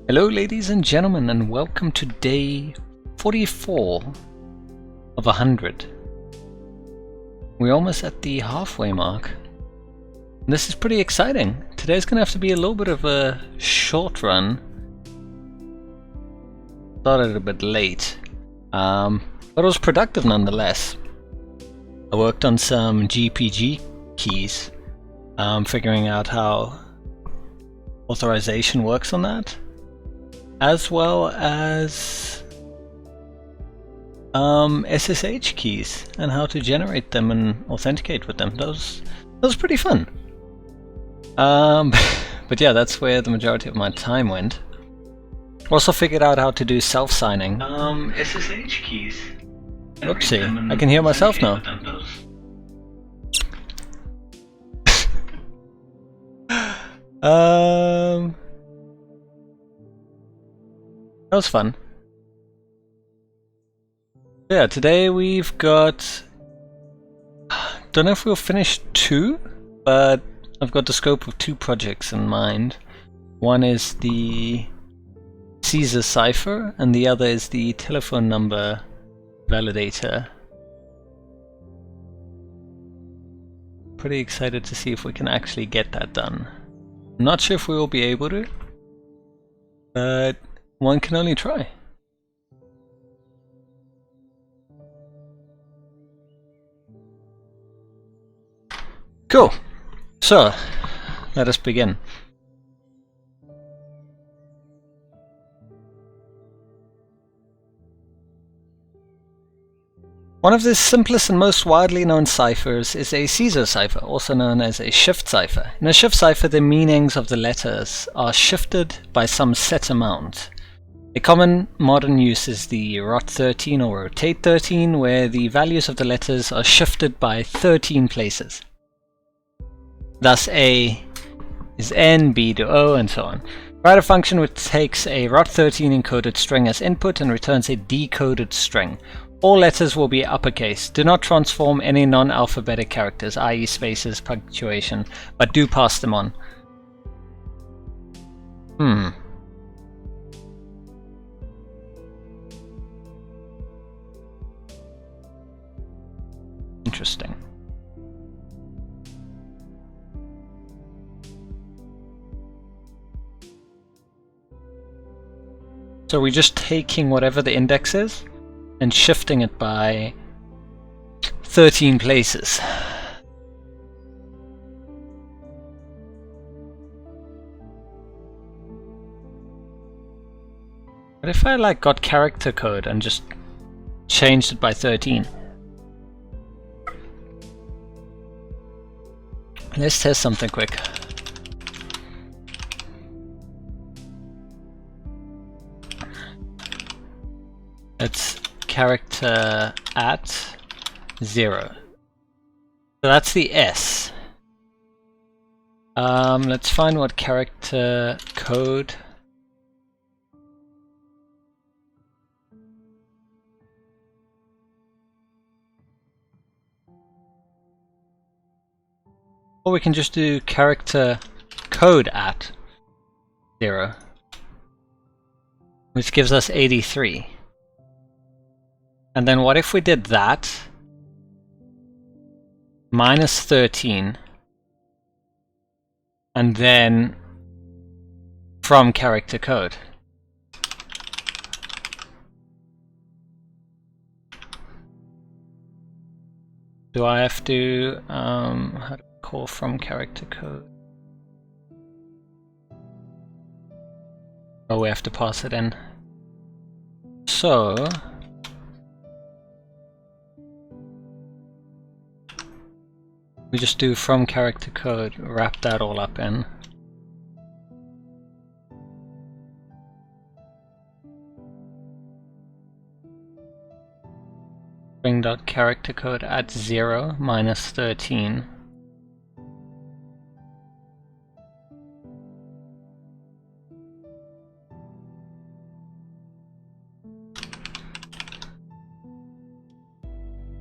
Hello ladies and gentlemen, and welcome to day 44 of 100. We're almost at the halfway mark. This is pretty exciting. Today's gonna have to be a little bit of a short run. Started a bit late, but it was productive nonetheless. I worked on some GPG keys, figuring out how authorization works on that, as well as SSH keys and how to generate them and authenticate with them. That was pretty fun. But yeah, that's where the majority of my time went. Also figured out how to do self-signing. SSH keys. Oopsie, I can hear myself now. That was fun. Yeah, today we've got... Don't know if we'll finish 2, but I've got the scope of 2 projects in mind. One is the Caesar cipher, and the other is the telephone number validator. Pretty excited to see if we can actually get that done. I'm not sure if we will be able to, but one can only try. Cool. So, let us begin. One of the simplest and most widely known ciphers is a Caesar cipher, also known as a shift cipher. In a shift cipher, the meanings of the letters are shifted by some set amount. A common modern use is the rot13 or rotate 13, where the values of the letters are shifted by 13 places. Thus A is N, B to O, and so on. Write a function which takes a rot13 encoded string as input and returns a decoded string. All letters will be uppercase. Do not transform any non-alphabetic characters, i.e. spaces, punctuation, but do pass them on. Interesting. So we're just taking whatever the index is and shifting it by 13 places. But if I got character code and just changed it by 13? Let's test something quick. It's character at 0. So that's the S. Let's find what character code. Or we can just do character code at 0, which gives us 83. And then what if we did that minus 13 and then from character code? Do I have to how to call from character code? Oh, we have to pass it in. So we just do from character code, wrap that all up in. String.character code at 0 minus 13.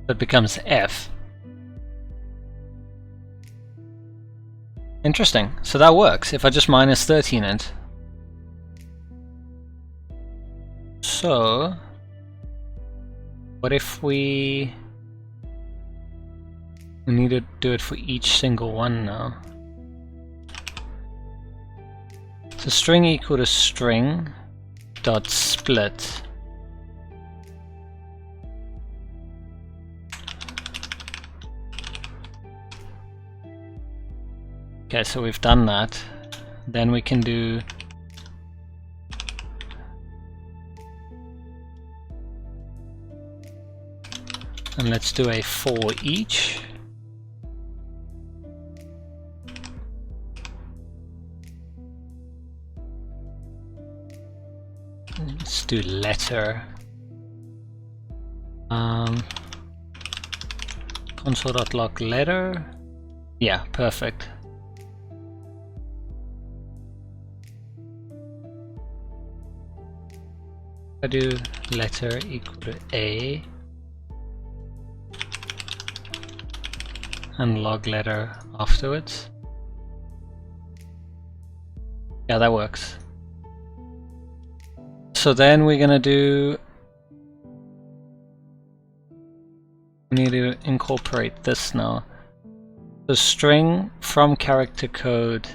That becomes F. Interesting. So that works if I just minus 13 it. So what if we need to do it for each single one now? So string equal to string dot split. Okay, so we've done that. Then we can do and let's do a for each. Let's do letter. Console.log letter. Yeah, perfect. I do letter equal to A and log letter afterwards. Yeah, that works. So then we're gonna do, we need to incorporate this now. The string from character code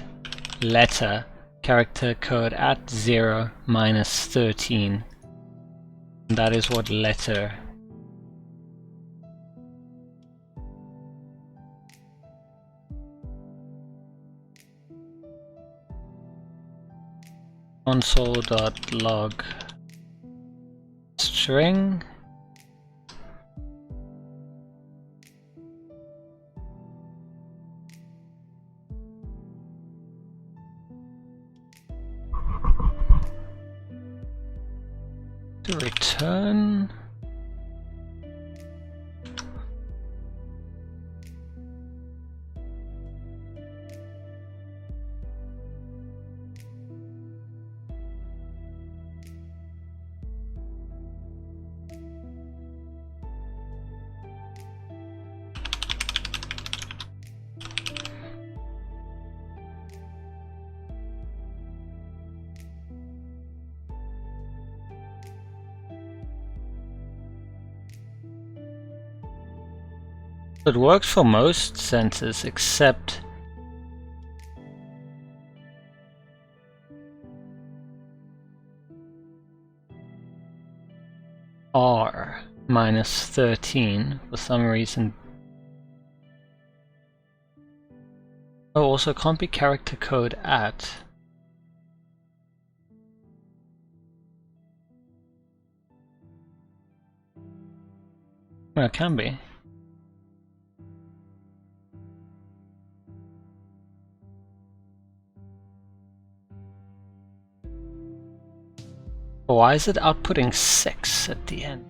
letter, character code at 0 minus 13. That is what letter. Console.log string to return it works for most senses except R minus 13 for some reason. Oh, also can't be character code at. Well, it can be. Why is it outputting 6 at the end?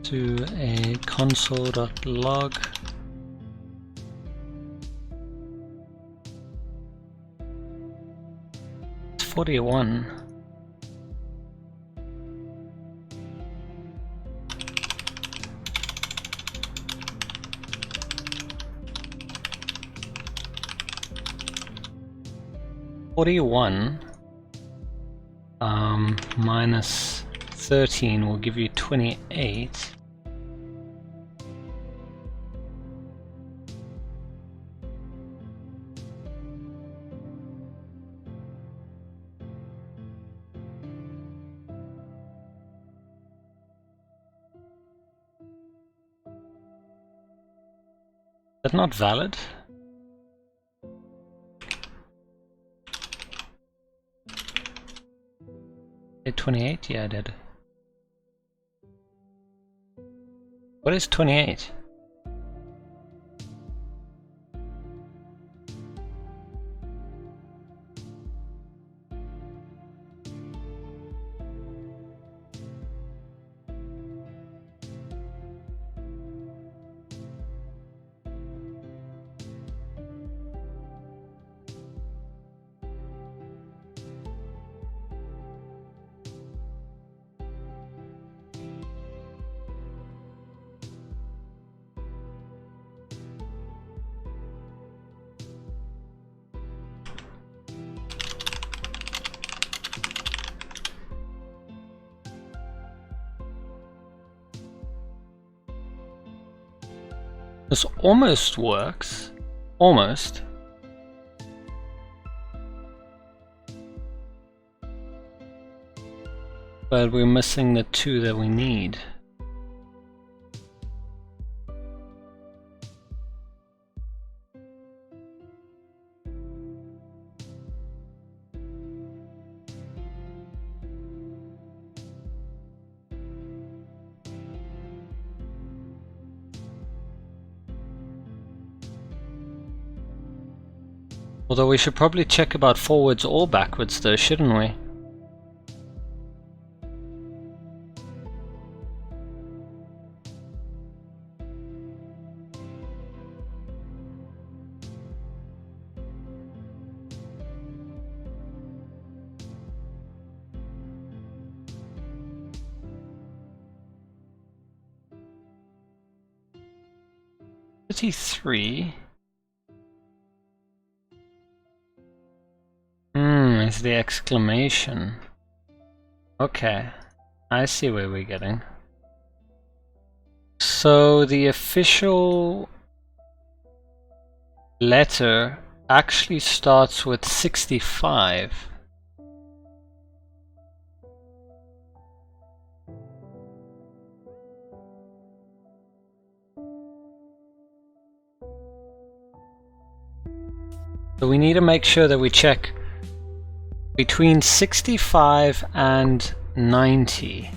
To a console.log it's 41. Minus 13 will give you 28. Is that not valid? Did 28? Yeah, I did. What is 28? This almost works. Almost. But we're missing the 2 that we need. Although we should probably check about forwards or backwards though, shouldn't we? $33. It's the exclamation. Okay, I see where we're getting. So the official letter actually starts with 65. So we need to make sure that we check between 65 and 90.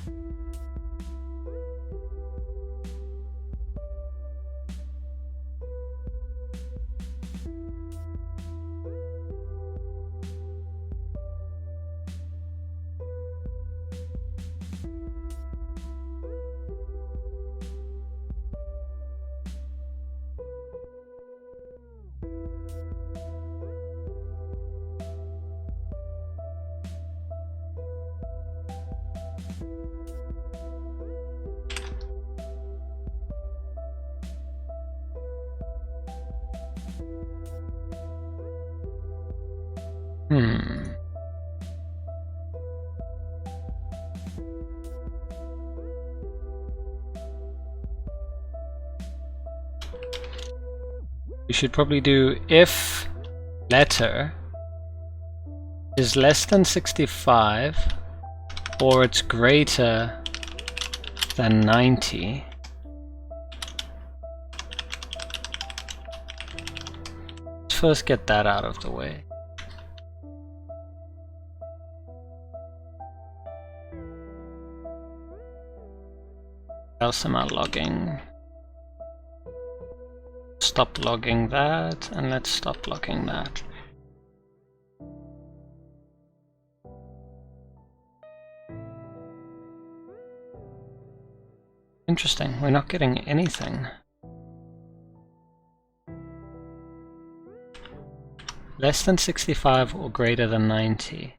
We should probably do if letter is less than 65 or it's greater than 90. Let's first get that out of the way. Else am I logging? Stop logging that, and let's stop logging that. Interesting, we're not getting anything. Less than 65 or greater than 90.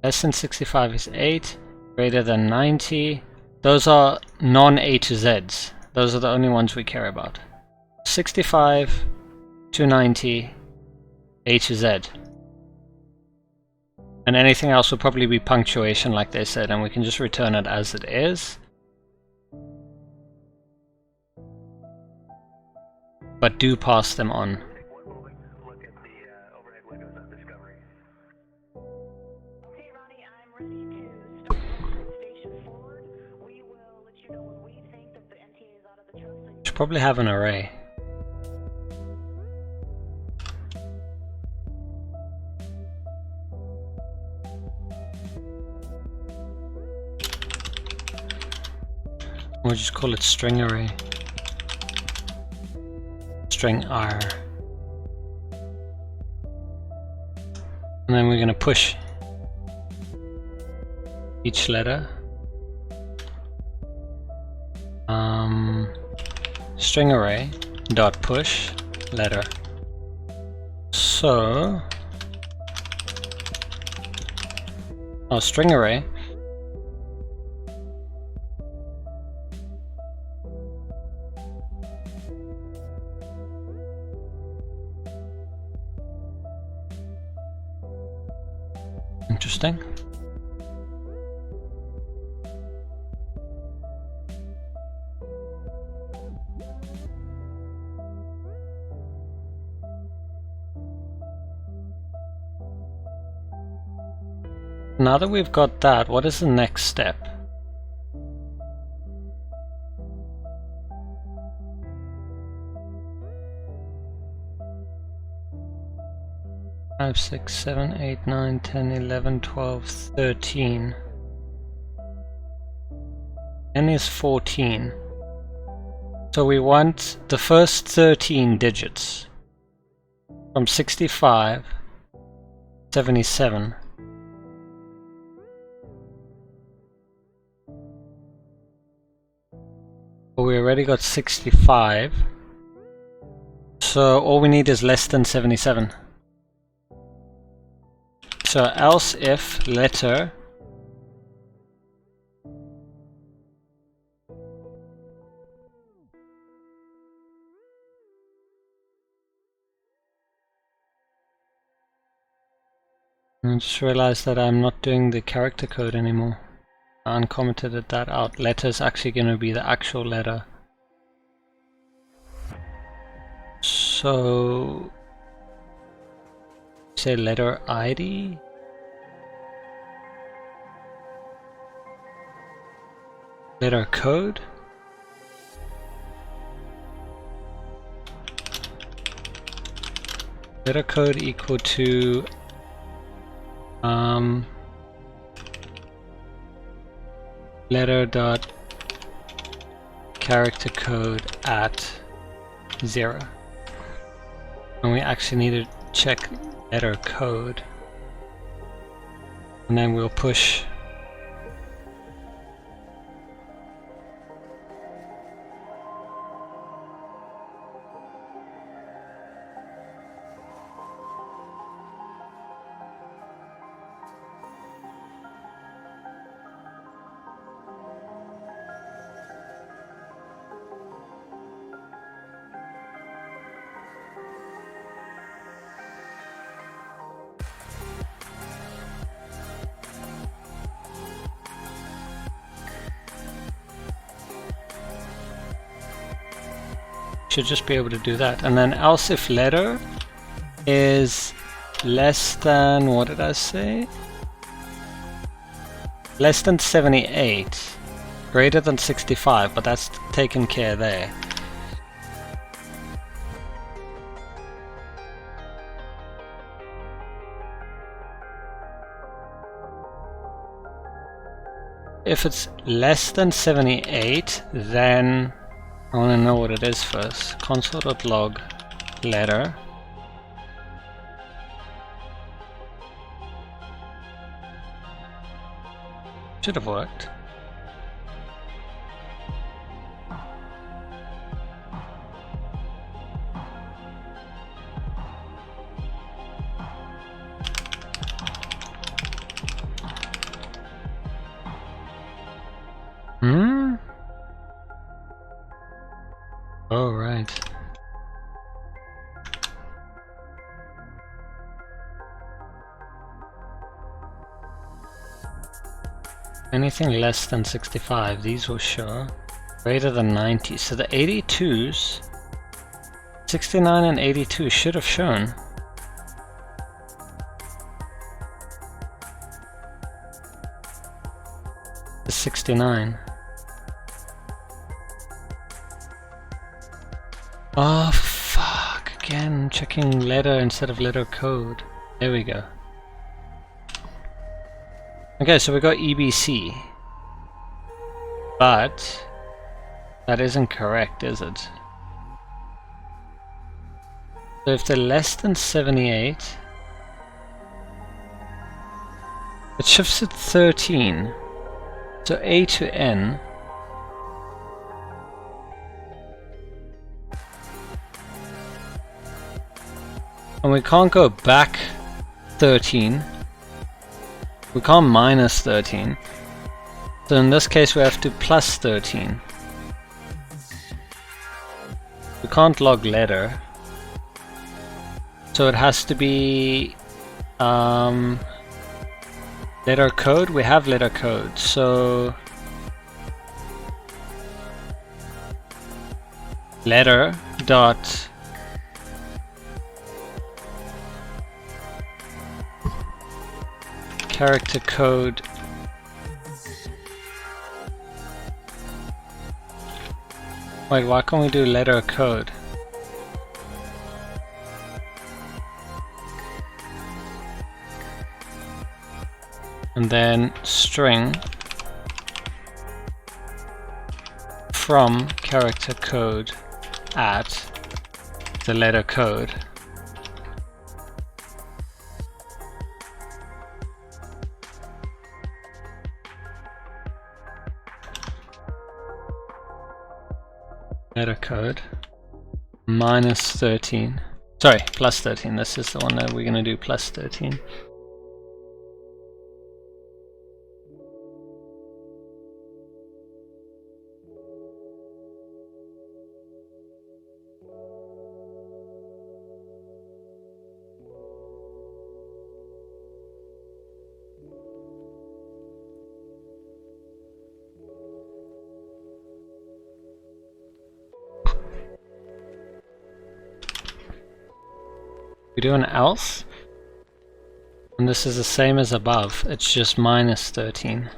Less than 65 is 8, greater than 90. Those are non-A to Zs. Those are the only ones we care about. 65 to 90, A to Z. And anything else will probably be punctuation like they said, and we can just return it as it is. But do pass them on. Should probably have an array. We'll just call it string array. String R. And then we're going to push each letter. String array dot push letter. So string array interesting. Now that we've got that, what is the next step? Five, 6, 7, 8, 9, 10, 11, 12, 13. N is 14. So we want the first 13 digits from 65, 77. But we already got 65. So all we need is less than 77. So else if letter I just realized that I'm not doing the character code anymore. I uncommented that out. Letter is actually going to be the actual letter. So say letter ID. Letter code. Letter code equal to letter dot character code at 0. And we actually need to check letter code, and then we'll push should just be able to do that. And then else if letter is less than, what did I say? Less than 78, greater than 65, but that's taken care there. If it's less than 78, then I want to know what it is first. Console.log letter. Should have worked. Oh, right. Anything less than 65, these will show. Greater than 90. So the 82s, 69 and 82 should have shown. The 69. Oh, fuck. Again, checking letter instead of letter code. There we go. Okay, so we got EBC. But that isn't correct, is it? So if they're less than 78, it shifts at 13. So A to N. And we can't go back 13. We can't minus 13. So in this case we have to plus 13. We can't log letter. So it has to be letter code. We have letter code. So letter dot character code wait, why can't we do letter code? And then string from character code at the letter code. Letter code minus 13. Sorry, plus 13. This is the one that we're going to do plus 13. We do an else, and this is the same as above, it's just minus 13.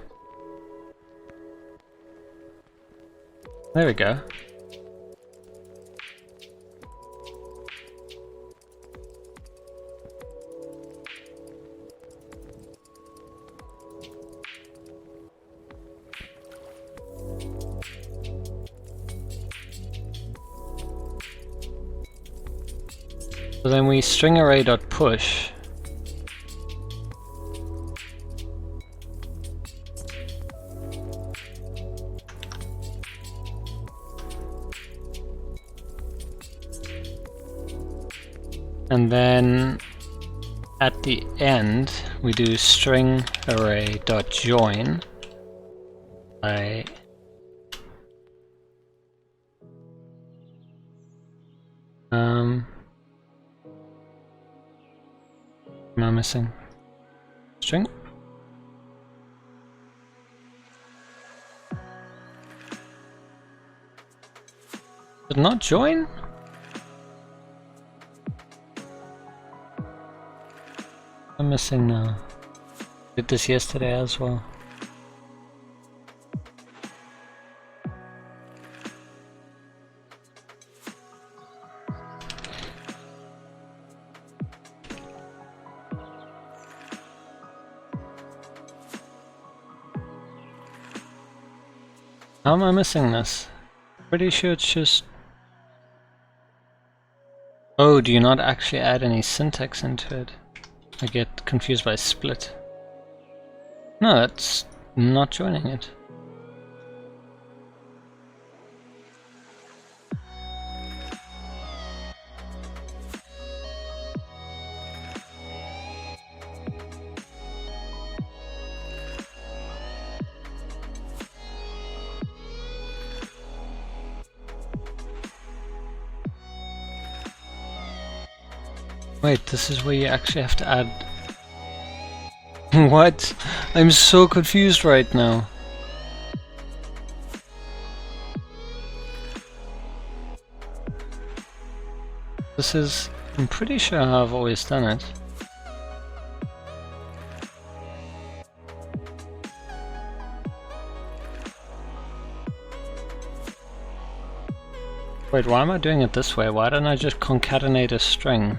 There we go. So then we string array.push. And then at the end we do string array.join by am I missing string? Did not join? I'm missing now. Did this yesterday as well. How am I missing this? Pretty sure it's just... Oh, do you not actually add any syntax into it? I get confused by split. No, that's not joining it. Wait, this is where you actually have to add... What? I'm so confused right now. This is... I'm pretty sure how I've always done it. Wait, why am I doing it this way? Why don't I just concatenate a string?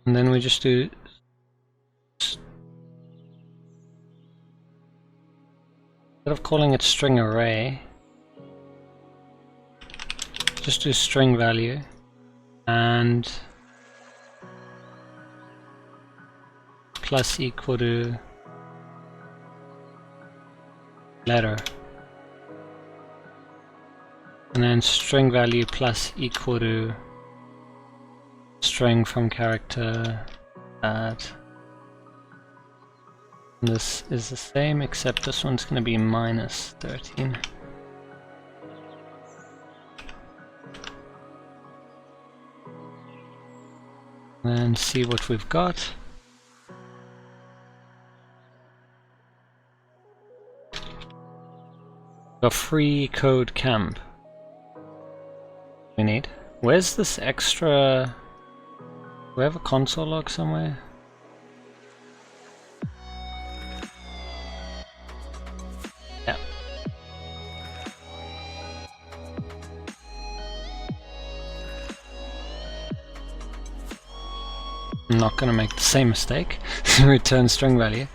And then we just do instead of calling it string array, just do string value and plus equal to letter, and then string value plus equal to string from character add. And this is the same, except this one's going to be minus 13. And see what we've got. A free code camp. We need. Where's this extra? Do we have a console log somewhere? Yeah. I'm not gonna make the same mistake. Return string value.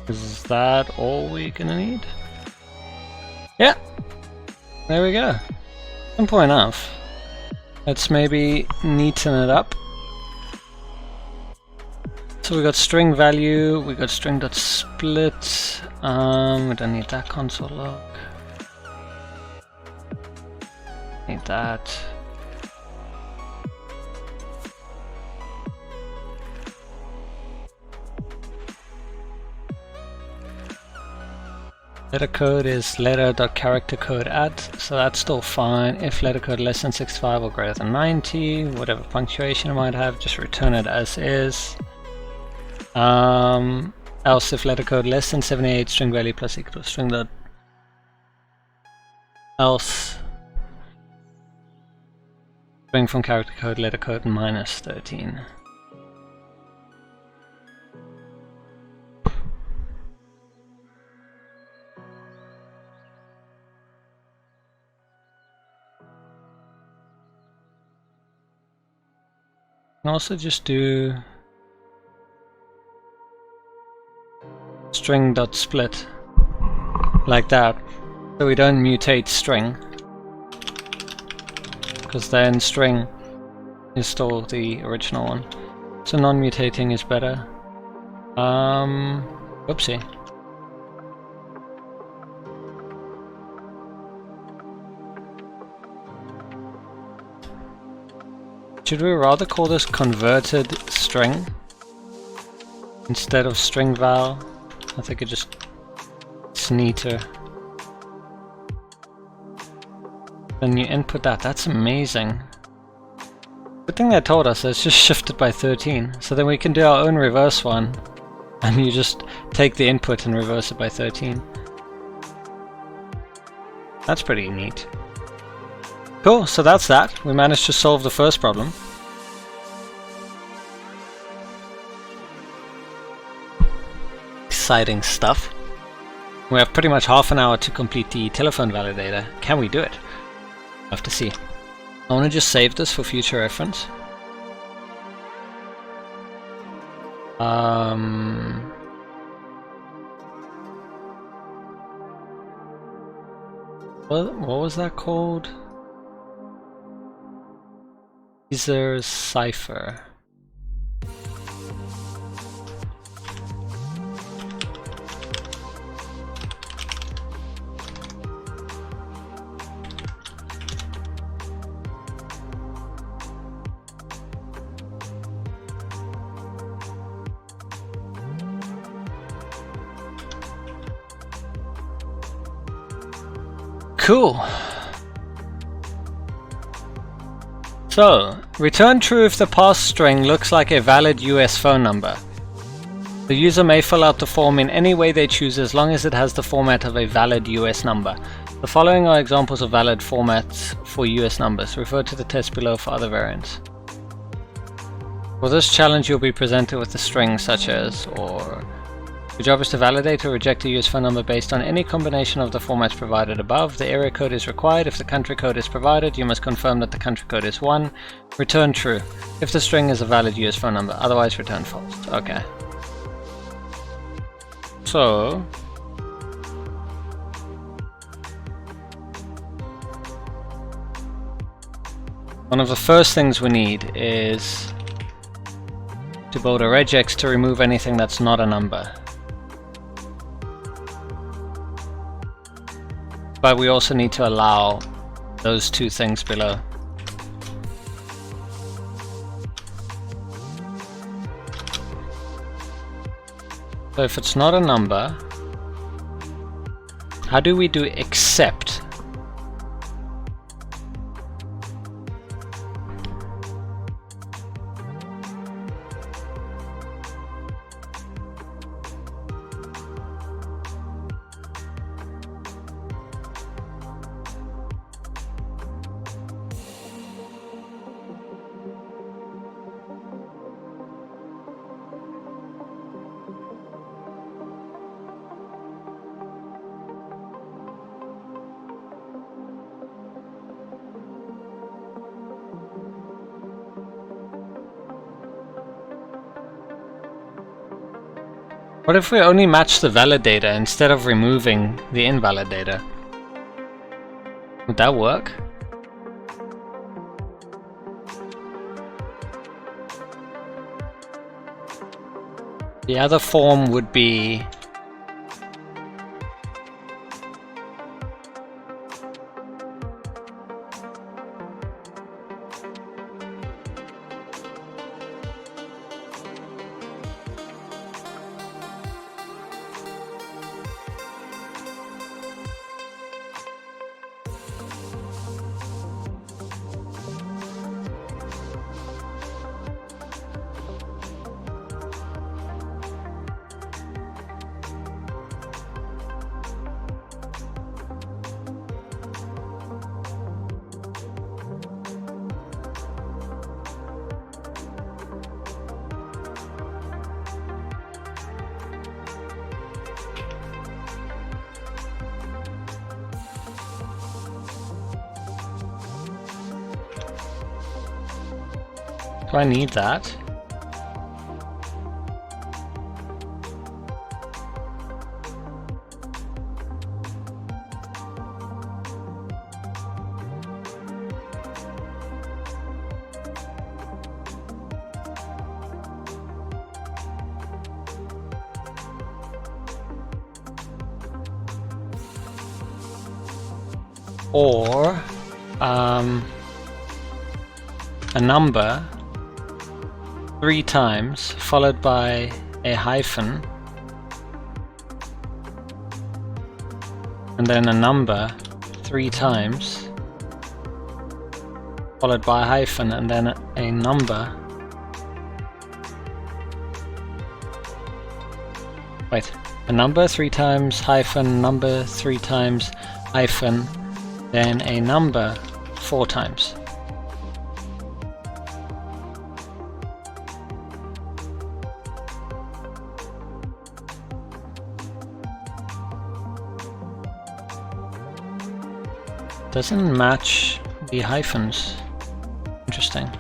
Is that all we're gonna need? Yeah. There we go. Simple enough. Let's maybe neaten it up. So we got string value, we got string.split. We don't need that console log. Need that. Letter code is letter.character code add, so that's still fine. If letter code less than 65 or greater than 90, whatever punctuation it might have, just return it as is. Else if letter code less than 78, string value plus equal to string dot else string from character code letter code minus 13. And also just do string.split like that, so we don't mutate string, because then string is still the original one. So non-mutating is better. Whoopsie. Should we rather call this converted string instead of string val? I think it's neater. Then you input that. That's amazing. Good thing they told us it's just shifted by 13. So then we can do our own reverse one. And you just take the input and reverse it by 13. That's pretty neat. Cool, so that's that. We managed to solve the first problem. Exciting stuff. We have pretty much half an hour to complete the telephone validator. Can we do it? We'll have to see. I want to just save this for future reference. What was that called? Caesar cipher. Cool. So, return true if the pass string looks like a valid US phone number. The user may fill out the form in any way they choose as long as it has the format of a valid US number. The following are examples of valid formats for US numbers. Refer to the test below for other variants. For this challenge you'll be presented with a string such as, or your job is to validate or reject a US phone number based on any combination of the formats provided above. The area code is required. If the country code is provided, you must confirm that the country code is 1. Return true if the string is a valid US phone number, otherwise return false. Okay. So, one of the first things we need is to build a regex to remove anything that's not a number. But we also need to allow those two things below. So if it's not a number, how do we do except? What if we only match the valid data instead of removing the invalid data? Would that work? The other form would be do I need that? Or a number 3 times followed by a hyphen and then a number 3 times followed by a hyphen and then a number. Wait, a number 3 times hyphen, number 3 times hyphen, then a number 4 times. Doesn't match the hyphens. Interesting.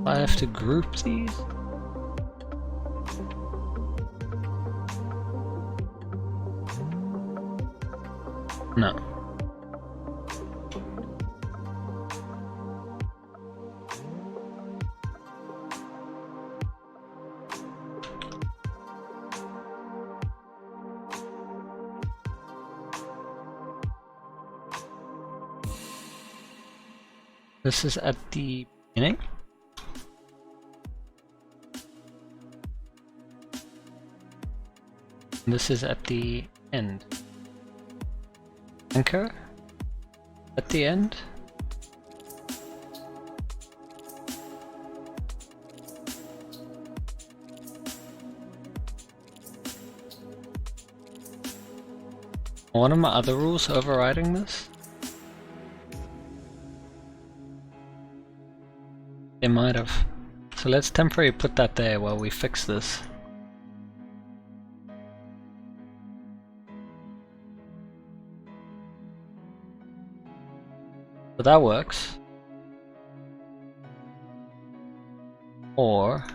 I have to group these? No. This is at the beginning. This is at the end. Anchor at the end. One of my other rules overriding this? They might have. So let's temporarily put that there while we fix this. So that works. Or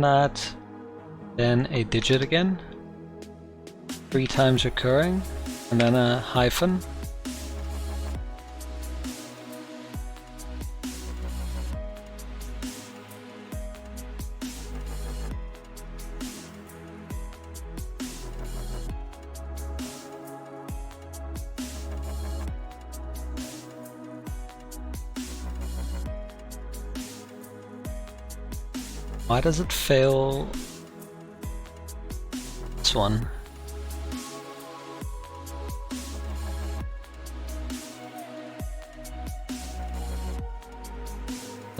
that, then a digit again, 3 times recurring, and then a hyphen. Why does it fail this one?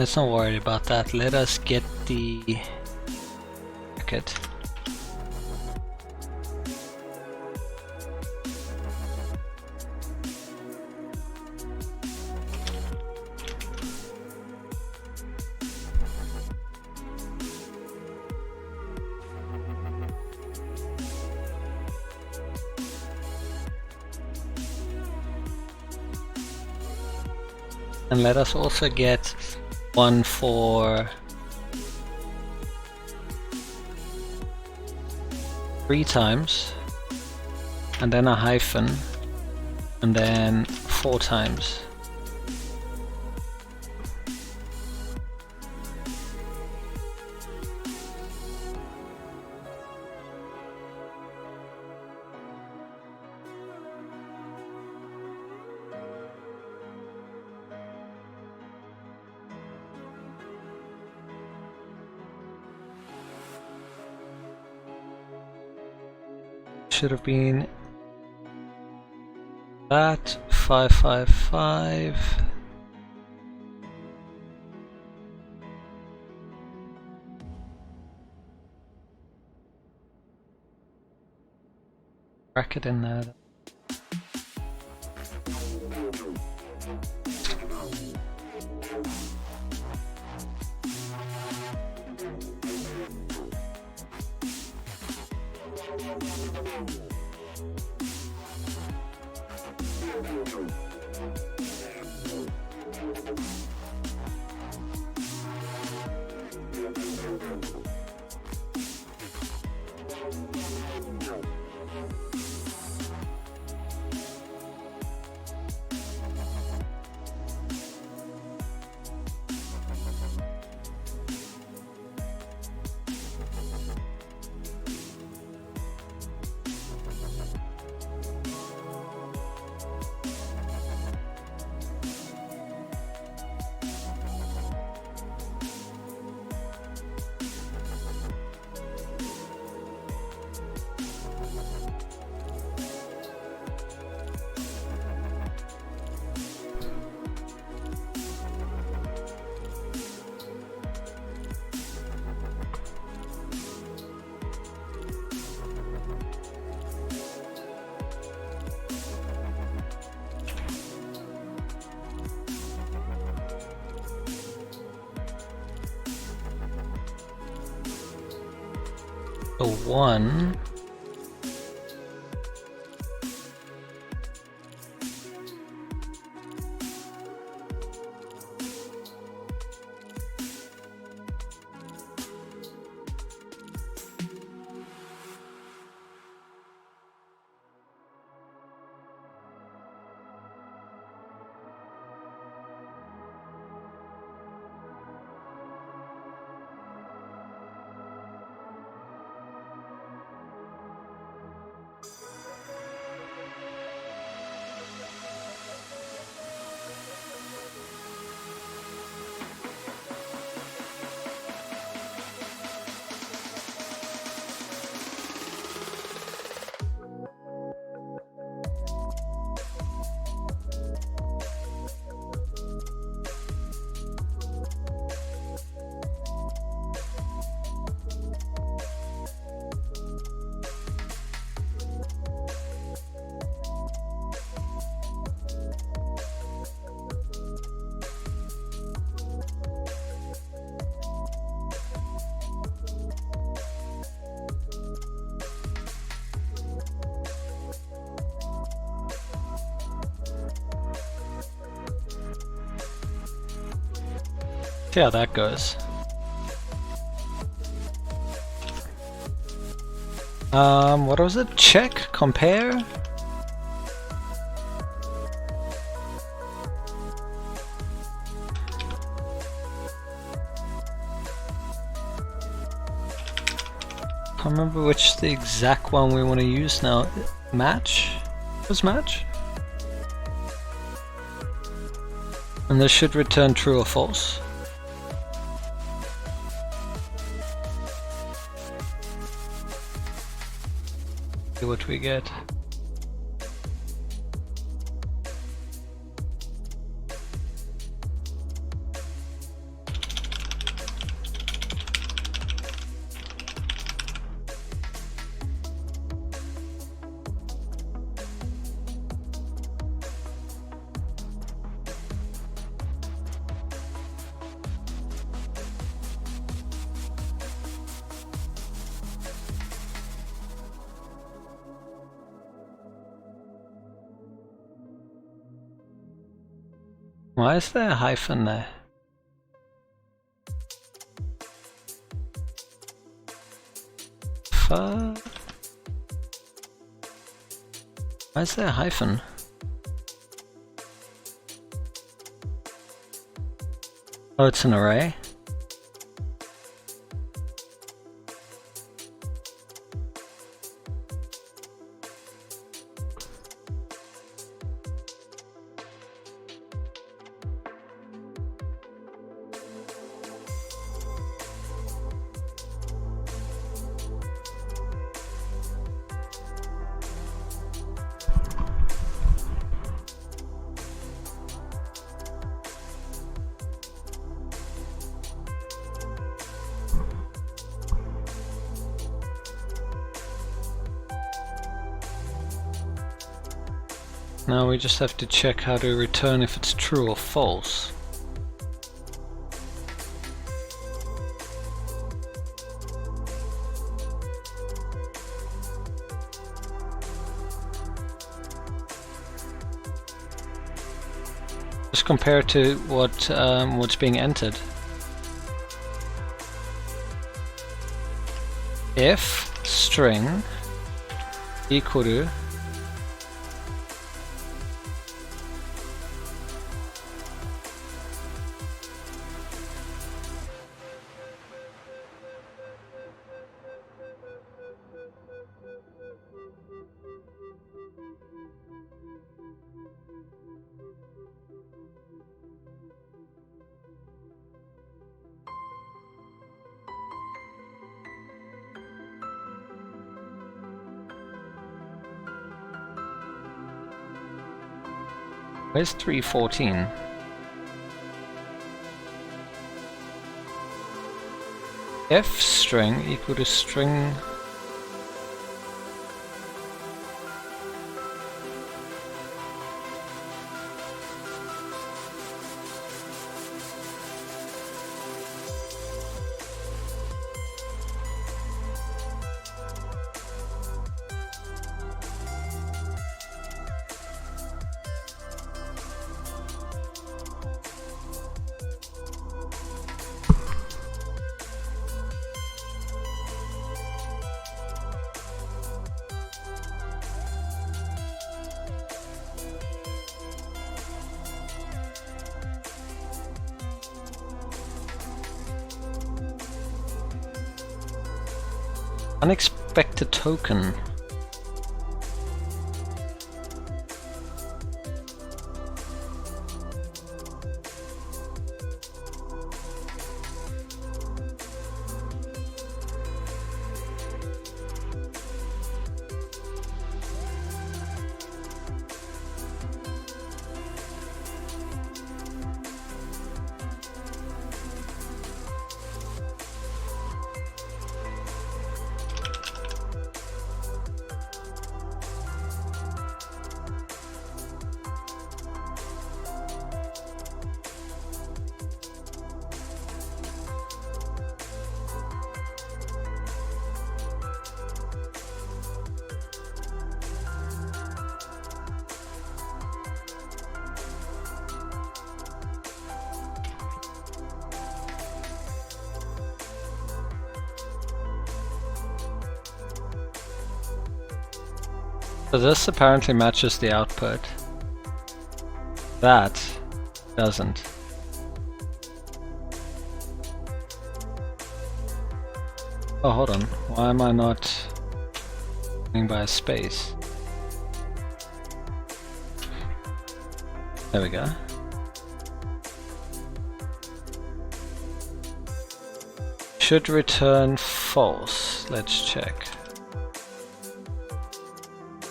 Let's not worry about that. Let us get the packet. And let us also get one for 3 times, and then a hyphen, and then 4 times. Should have been that 555. Bracket in there. A 1. See how that goes. What was it? Check? Compare? Can't remember which the exact one we want to use now. Match? Was match? And this should return true or false. See what we get. Why is there a hyphen there? Why is there a hyphen? Oh, it's an array? Now we just have to check how to return if it's true or false. Just compare it to what's being entered. If string equal to where's 314? If string equal to string unexpected token. So this apparently matches the output. That doesn't. Oh, hold on. Why am I not going by a space? There we go. Should return false. Let's check.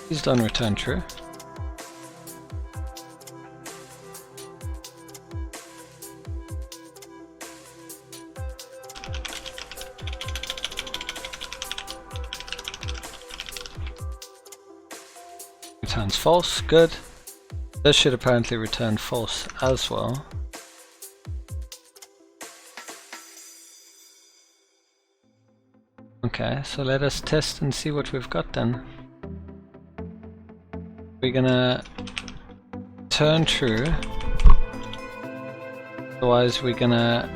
Please don't return true. Returns false, good. This should apparently return false as well. Okay, so let us test and see what we've got then. We're gonna turn true Otherwise we're gonna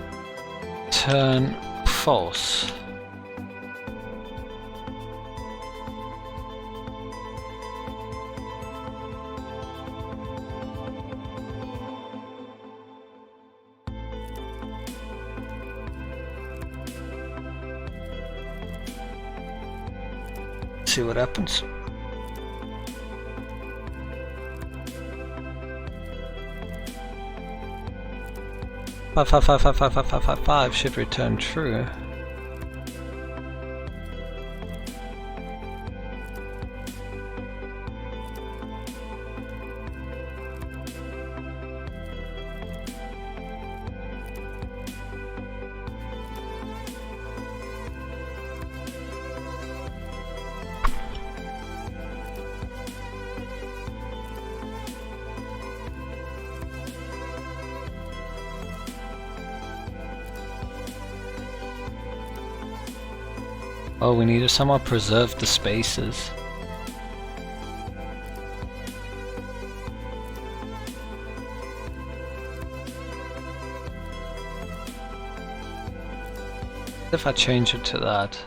turn false. See what happens. Five should return true. Oh, we need to somehow preserve the spaces. If I change it to that.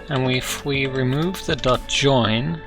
And if we remove the dot join,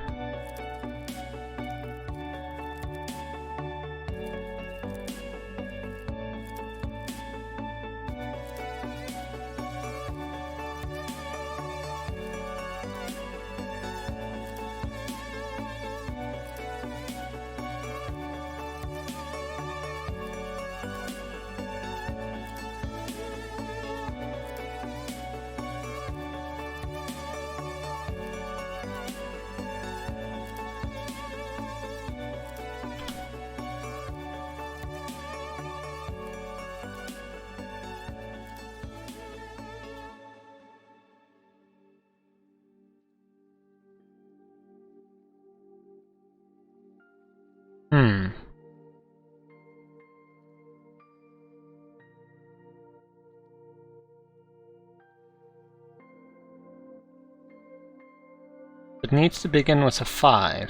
it needs to begin with a 5.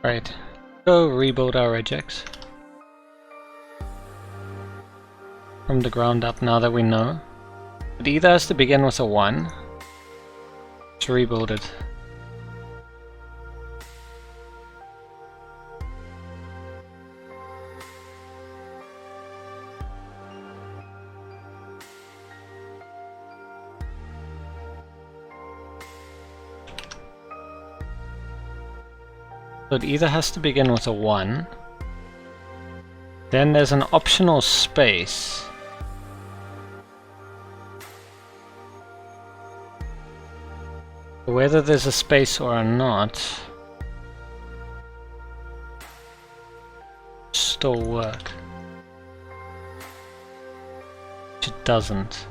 Right, go rebuild our regex from the ground up now that we know. It either has to begin with a 1 to rebuild it. So it either has to begin with a 1, then there's an optional space. Whether there's a space or not, still work. Which it doesn't.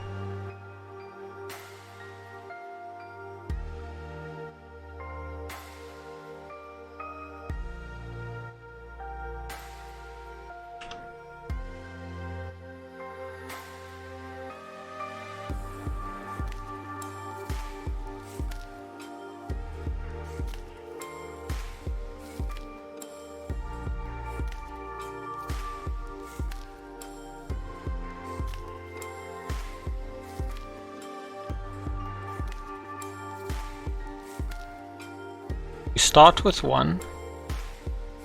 start with 1.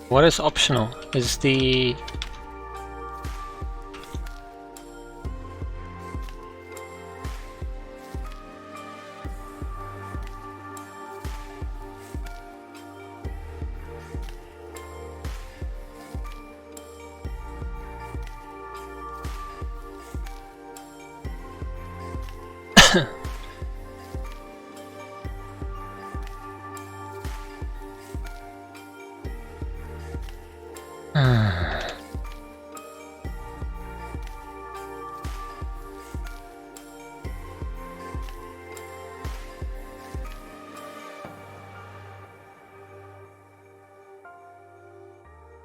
What is optional? Is the...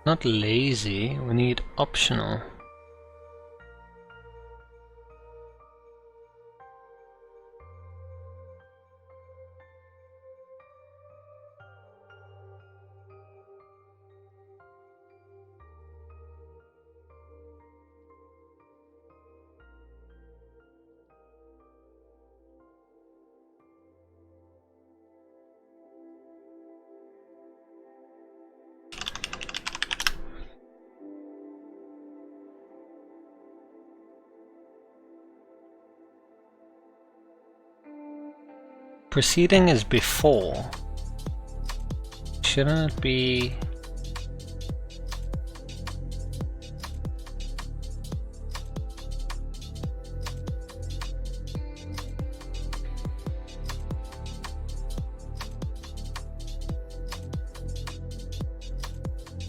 Not lazy, we need optional. Preceding is before. Shouldn't it be...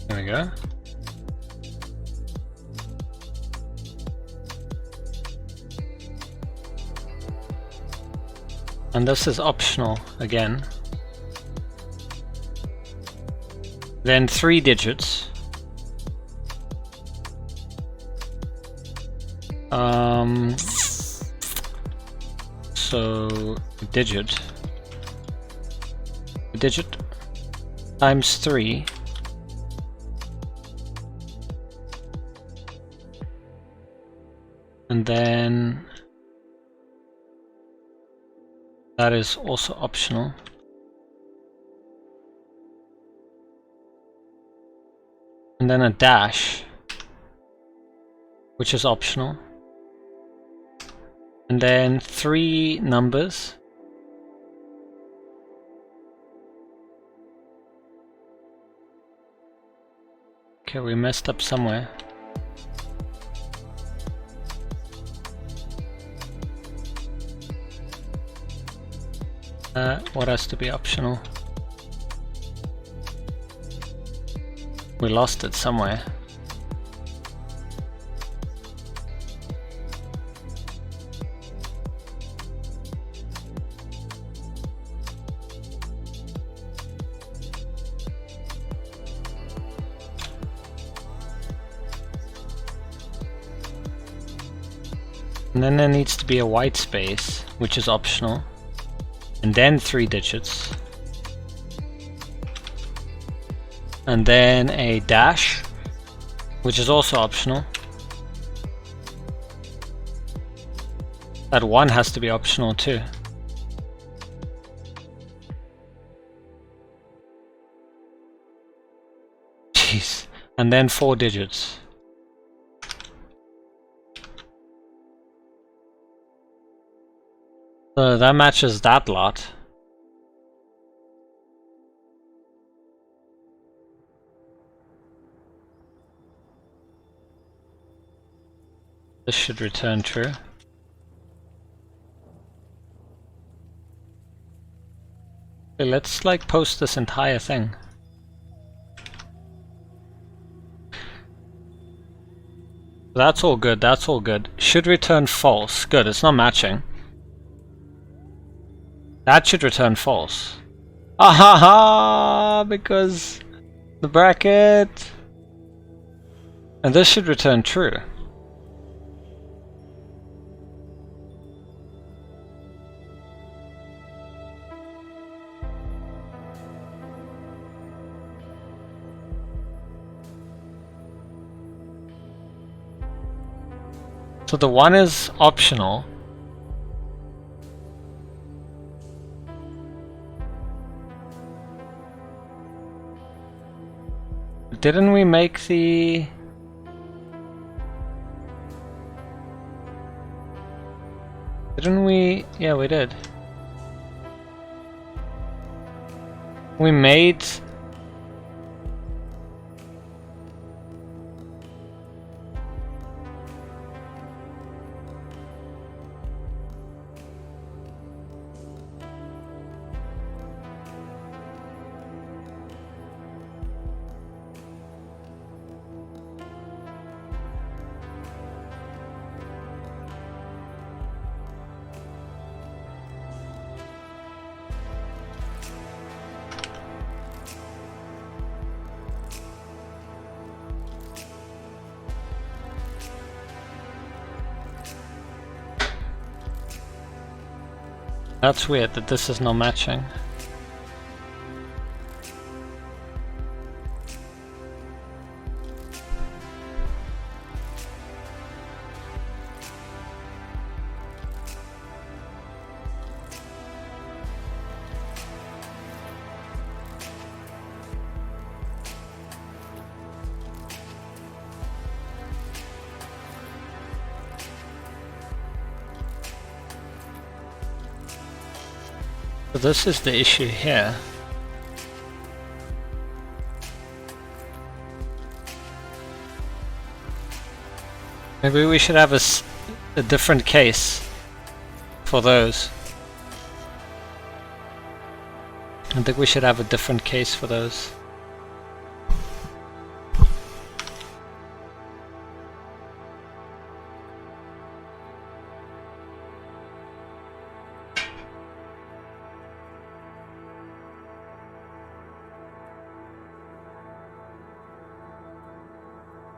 There we go. And this is optional again. Then 3 digits. So digit times 3. And then that is also optional. And then a dash, which is optional. And then 3 numbers. Okay, we messed up somewhere. What has to be optional? We lost it somewhere. And then there needs to be a white space, which is optional. And then 3 digits. And then a dash, which is also optional. That 1 has to be optional too. Jeez. And then 4 digits. So that matches that lot. This should return true. Okay, let's like post this entire thing. That's all good, that's all good. Should return false. Good, it's not matching. That should return false. Ahaha! Because the bracket. And this should return true. So the 1 is optional. didn't we make the... Didn't we? Yeah, we did. We made... That's weird that this is not matching. So this is the issue here. Maybe we should have a different case for those. I think we should have a different case for those.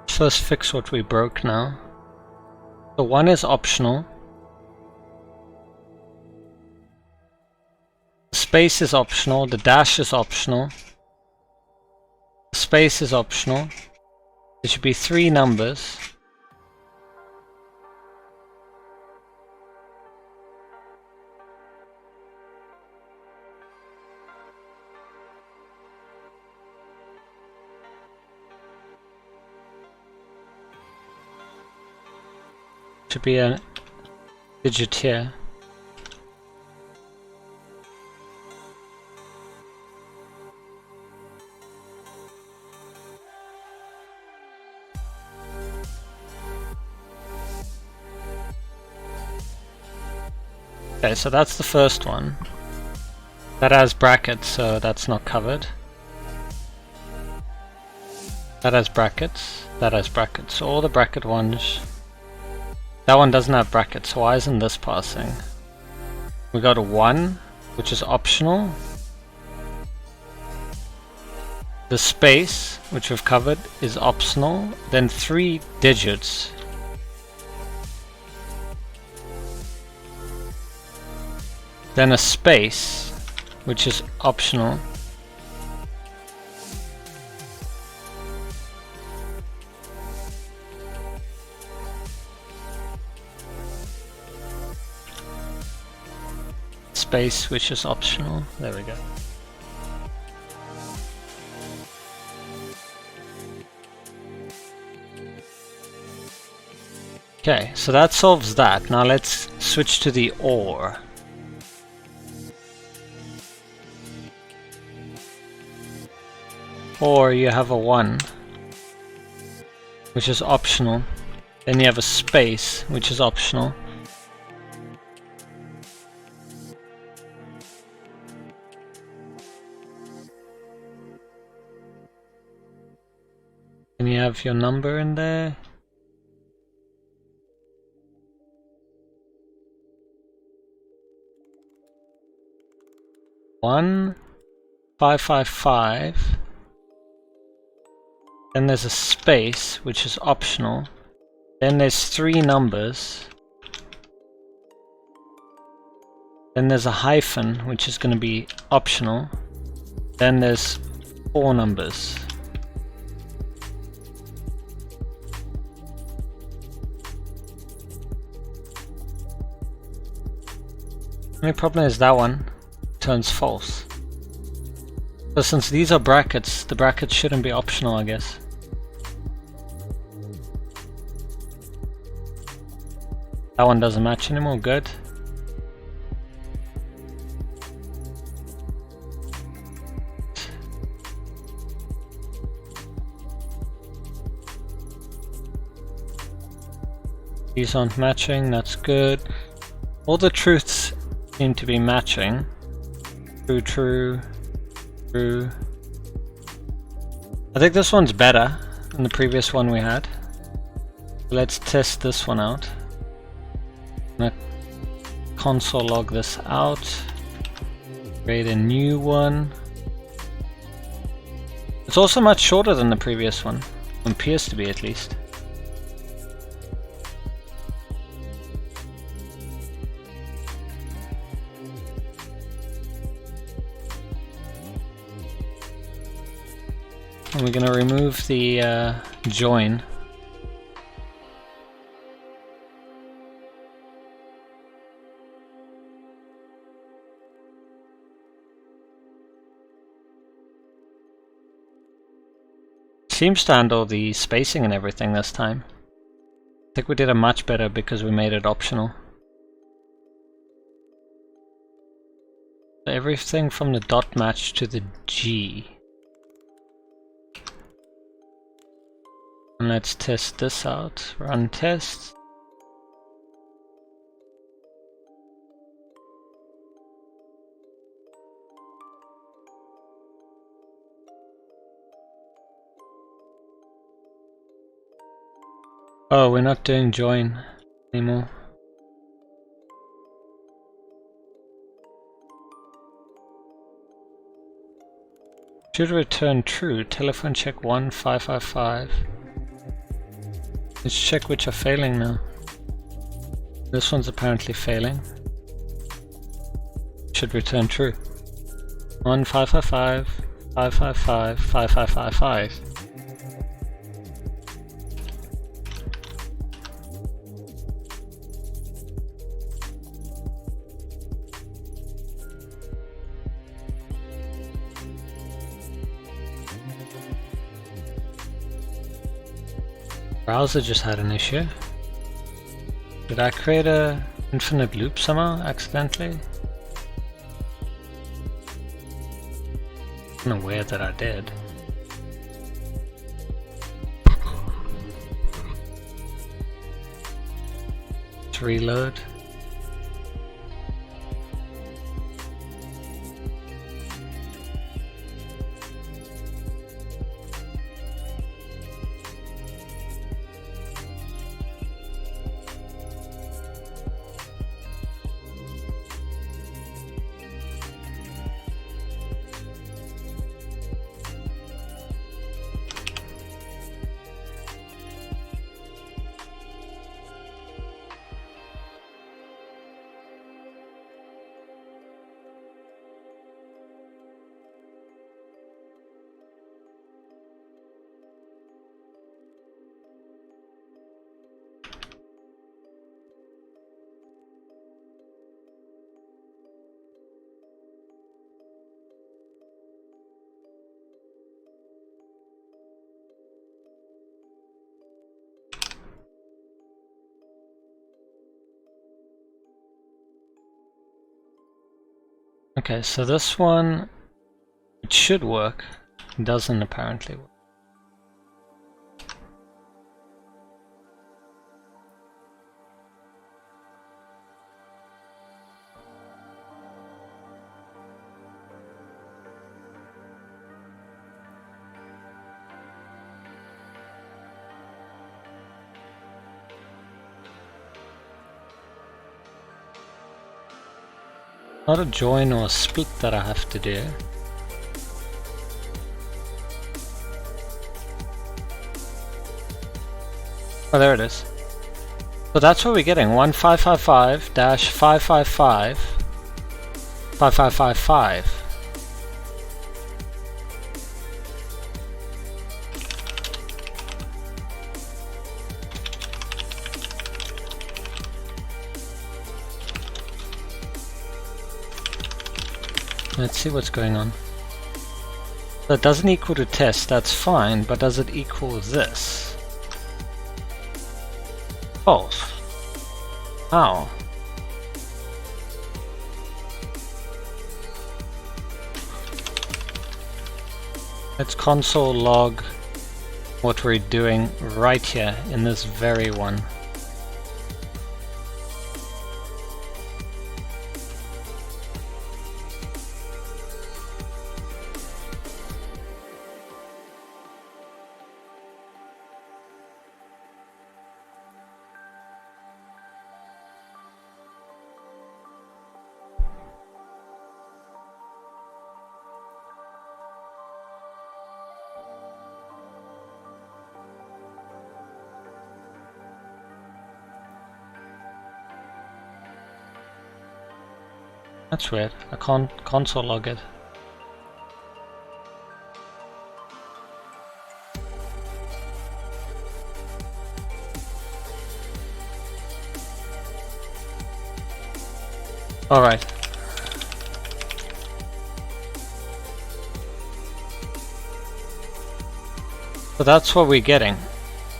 First fix what we broke now. So one is optional. Space is optional, the dash is optional. Space is optional. There should be 3 numbers. Should be a digit here. Okay, so that's the first one. That has brackets, so that's not covered. That has brackets, that has brackets. So all the bracket ones. That one doesn't have brackets, so why isn't this passing? We got a 1, which is optional. The space, which we've covered, is optional. Then 3 digits. Then a space, which is optional. Space, which is optional. There we go. Okay, so that solves that. Now let's switch to the OR. Or you have a 1, which is optional. Then you have a space, which is optional. And you have your number in there. One, 555. Then there's a space, which is optional. Then there's 3 numbers. Then there's a hyphen, which is going to be optional. Then there's 4 numbers. The only problem is that one turns false. So since these are brackets, the brackets shouldn't be optional, I guess. That one doesn't match anymore, good. These aren't matching, that's good. All the truths seem to be matching. True, true, true. I think this one's better than the previous one we had. Let's test this one out. I'm gonna console log this out. Create a new one. It's also much shorter than the previous one. It appears to be, at least. And we're going to remove the join. Seems to handle the spacing and everything this time. I think we did it much better because we made it optional. Everything from the dot match to the G. And let's test this out. Run tests. Oh, we're not doing join anymore. Should return true. Telephone check 1555. Let's check which are failing now. This one's apparently failing. Should return true. 1555, 555, 5555. Browser just had an issue. Did I create a infinite loop somehow accidentally? I'm aware that I did. Let's reload. Okay, so this one, it should work. It doesn't apparently work. Not a join or a split that I have to do. Oh, there it is. So that's what we're getting. 1555-555 5555. Let's see what's going on. So it doesn't equal to test, that's fine, but does it equal this? False. How? Let's console log what we're doing right here in this very one. That's weird. I can't console log it. Alright. So that's what we're getting.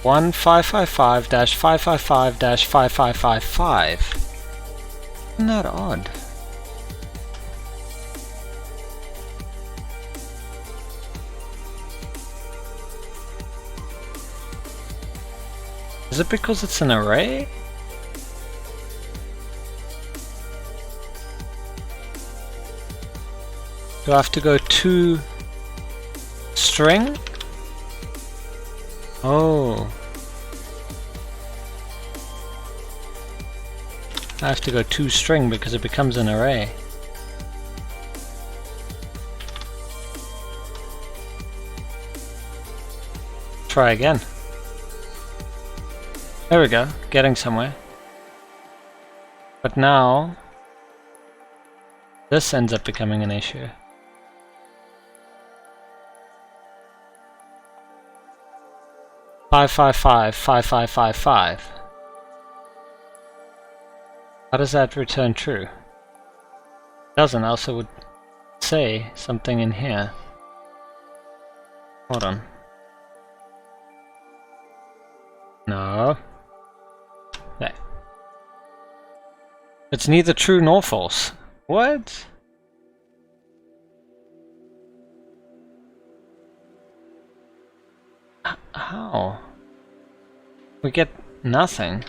1555-555-5555. Isn't that odd? Is it because it's an array? Do I have to go to string? Oh. I have to go to string because it becomes an array. Try again. There we go, getting somewhere. But now, this ends up becoming an issue. Five, five, five, 5555. How does that return true? It doesn't, else it would say something in here. Hold on. No. There. It's neither true nor false. What? How? We get nothing.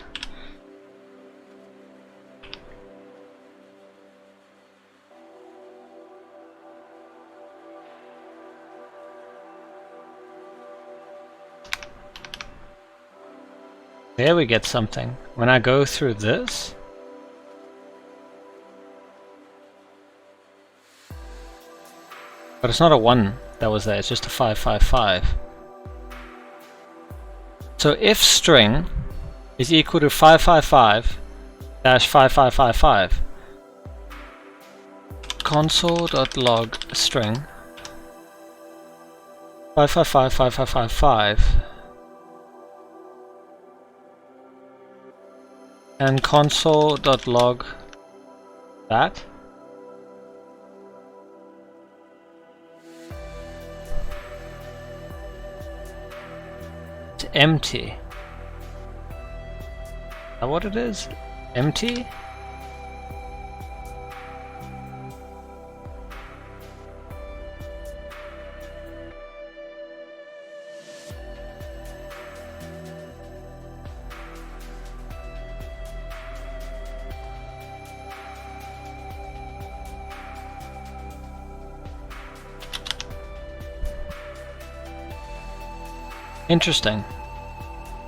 There we get something. When I go through this, but it's not a 1 that was there, it's just a 555. So if string is equal to 555-5555, console.log string 555-5555 and console.log that. It's empty. Is that what it is? Empty? Interesting.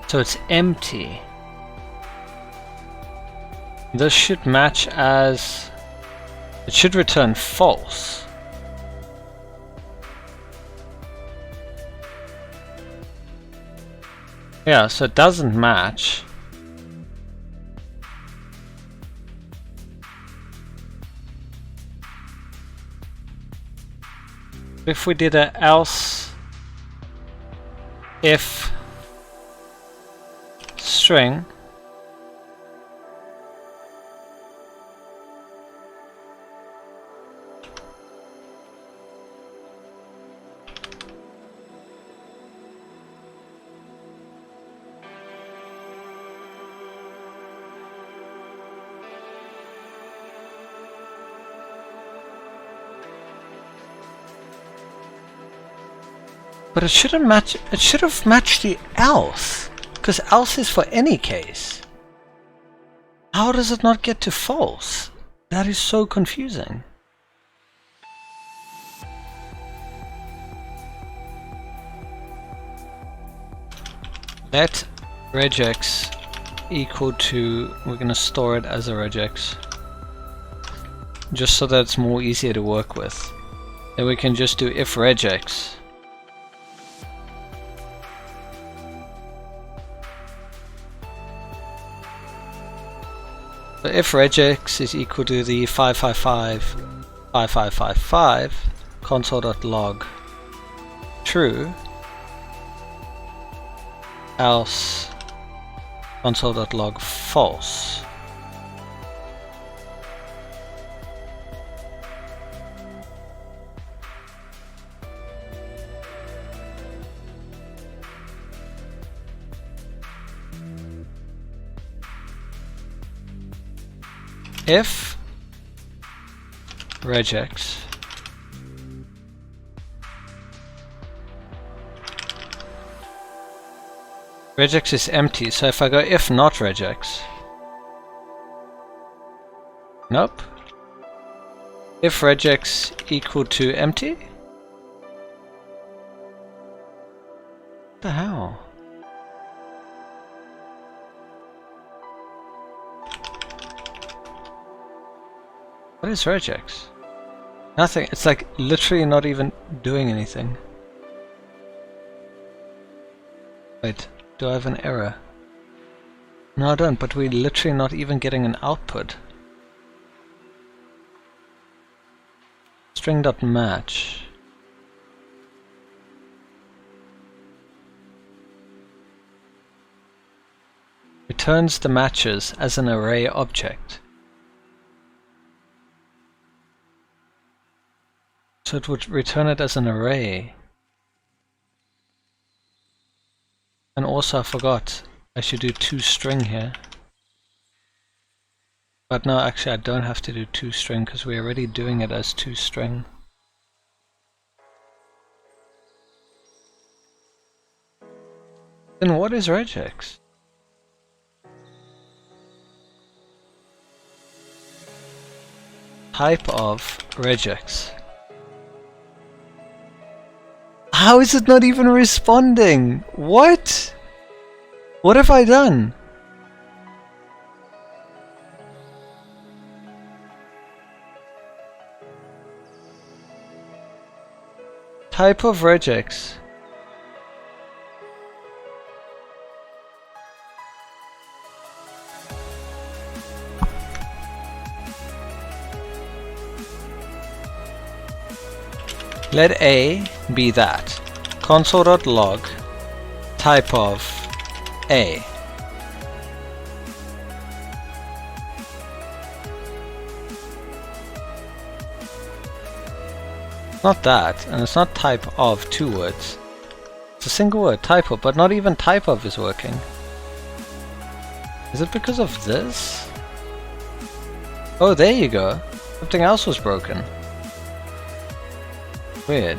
So it's empty. This should match as... it should return false. Yeah, so it doesn't match. If we did a else if string But it shouldn't match. It should have matched the else, because else is for any case. How does it not get to false? That is so confusing. Let regex equal to, we're going to store it as a regex, just so that it's more easier to work with. Then we can just do if regex. So if regex is equal to the 555 console.log true, else console.log false. If regex regex is empty, so if I go if not regex, nope. If regex equal to empty? What the hell? What is regex? Nothing. It's like literally not even doing anything. Wait, do I have an error? No, I don't, but we're literally not even getting an output. String.match. Returns the matches as an array object. So it would return it as an array. And also I forgot, I should do toString here. But no, actually I don't have to do toString because we're already doing it as toString. Then what is regex? Type of regex. How is it not even responding? What? What have I done? Type of regex. Let A be that. Console.log type of A. Not that, and it's not type of 2 words. It's a single word, type of, but not even type of is working. Is it because of this? Oh, there you go. Something else was broken. Weird.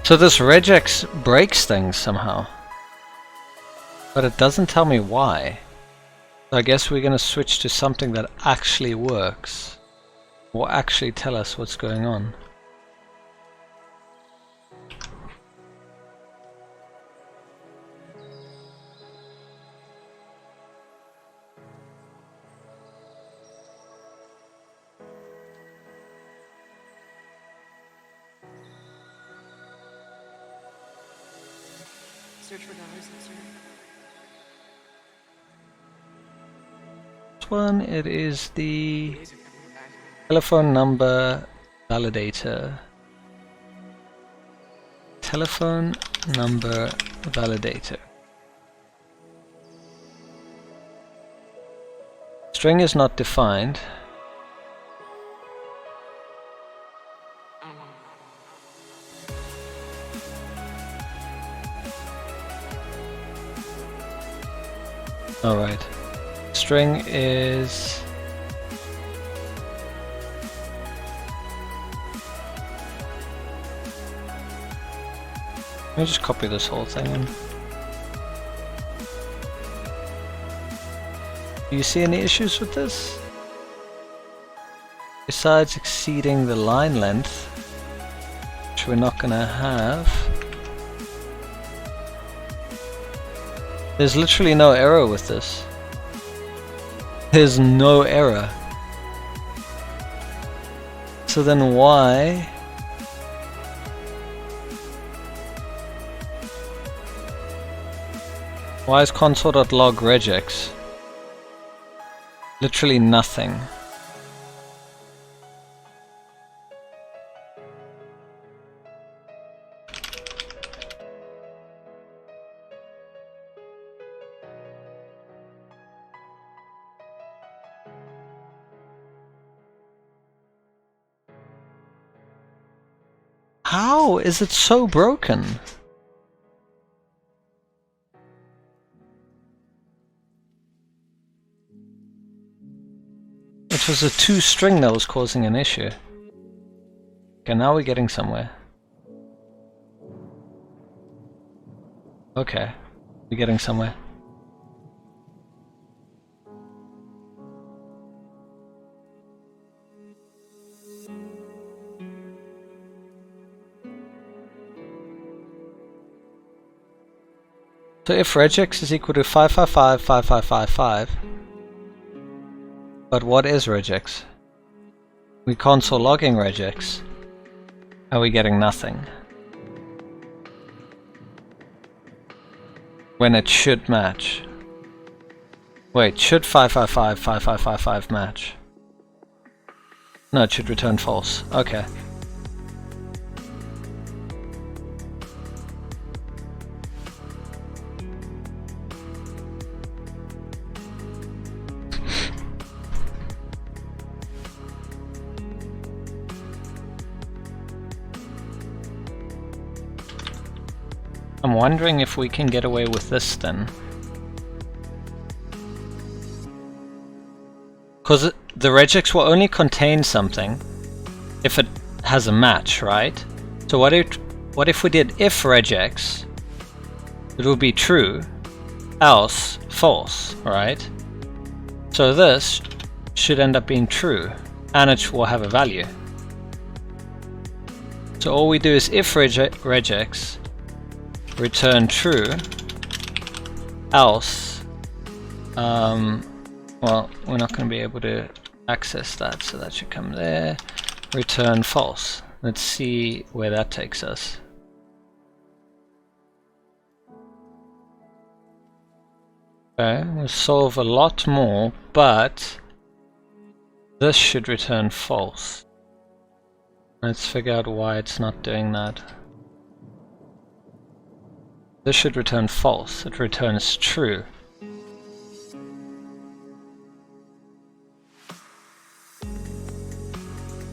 So this regex breaks things somehow. But it doesn't tell me why. So I guess we're going to switch to something that actually works. Or actually tell us what's going on. Search for dollars insert. This one, it is the telephone number validator. Telephone number validator. String is not defined. Alright. String is... Let me just copy this whole thing in. Do you see any issues with this? Besides exceeding the line length, which we're not gonna have. There's literally no error with this. There's no error. So then why? Why is console.log regex? Literally nothing. How is it so broken? It was a two-string that was causing an issue. Okay, now we're getting somewhere. Okay, we're getting somewhere. So if regex is equal to 555, 5555, but what is regex? We console logging regex. Are we getting nothing? When it should match. Wait, should 555, 5555 match? No, it should return false. Okay. I'm wondering if we can get away with this then. Because the regex will only contain something if it has a match, right? So what if we did if regex, it will be true, else false, right? So this should end up being true, and it will have a value. So all we do is if regex, return true, else, well, we're not going to be able to access that, so that should come there, return false. Let's see where that takes us. Okay, we'll solve a lot more, but this should return false. Let's figure out why it's not doing that. This should return false. It returns true.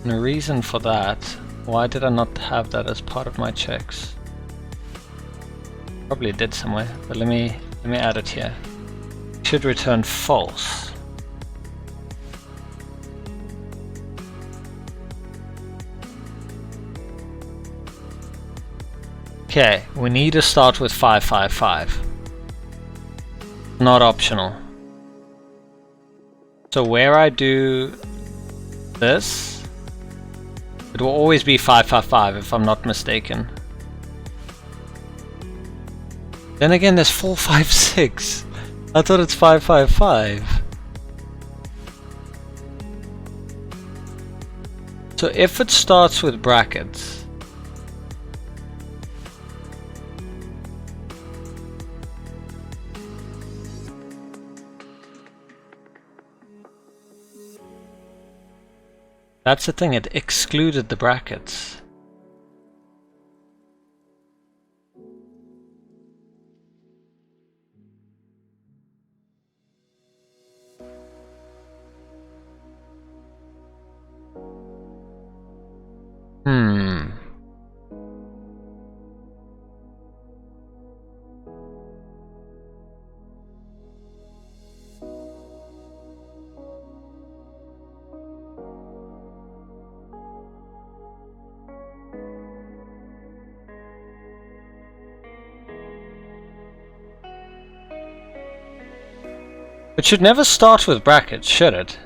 And the reason for that, why did I not have that as part of my checks? Probably did somewhere, but let me add it here. It should return false. Okay, we need to start with 555. Not optional. So where I do this, it will always be 555 if I'm not mistaken. Then again, there's 456. I thought it's 555. So if it starts with brackets, that's the thing, it excluded the brackets. It should never start with brackets, should it?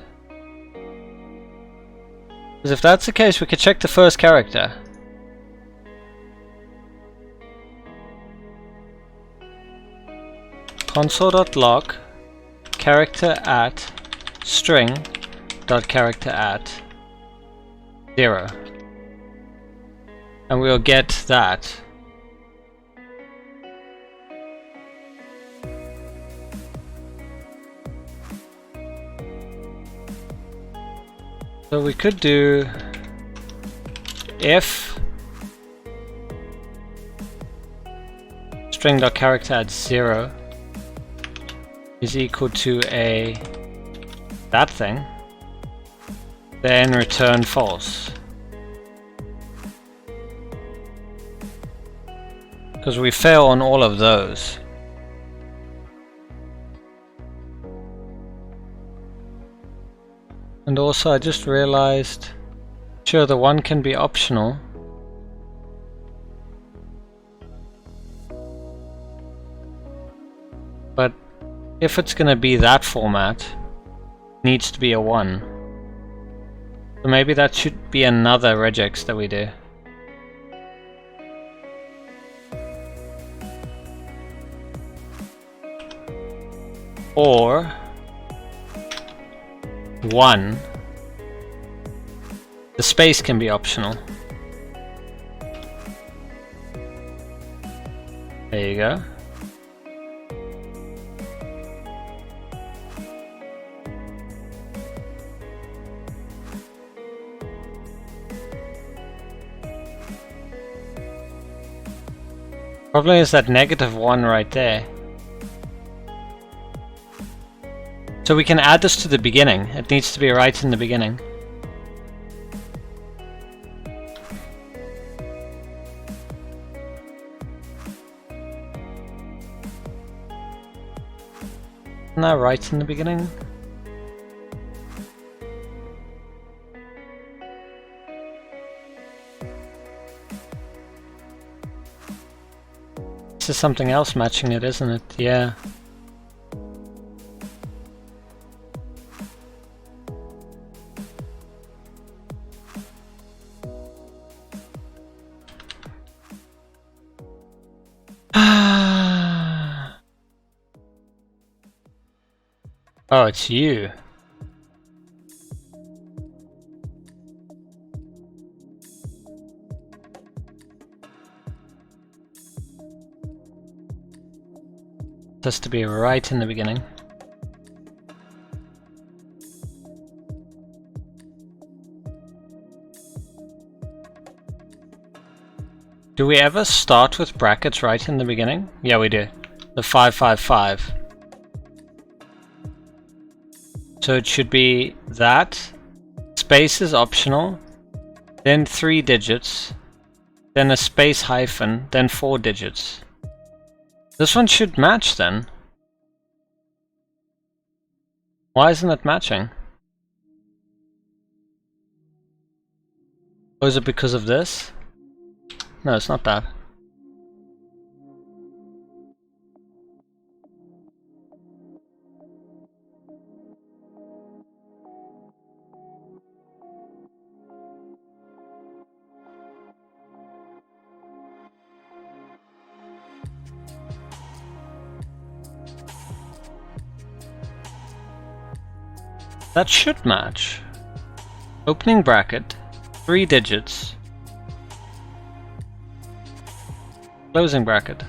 Because if that's the case, we could check the first character. Console.log character at string dot character at 0, and we'll get that. So we could do if string dot character at 0 is equal to a that thing, then return false. Because we fail on all of those. And also I just realized, sure, the 1 can be optional. But if it's going to be that format, it needs to be a 1. So maybe that should be another regex that we do. Or 1. The space can be optional. There you go. Problem is that -1 right there. So we can add this to the beginning. It needs to be right in the beginning. Isn't that right in the beginning? This is something else matching it, isn't it? Yeah. Oh, it's you. It has to be right in the beginning. Do we ever start with brackets right in the beginning? Yeah, we do. The 555. So it should be that, space is optional, then 3 digits, then a space hyphen, then 4 digits. This one should match then. Why isn't it matching? Or is it because of this? No, it's not that. That should match. Opening bracket, 3 digits, closing bracket.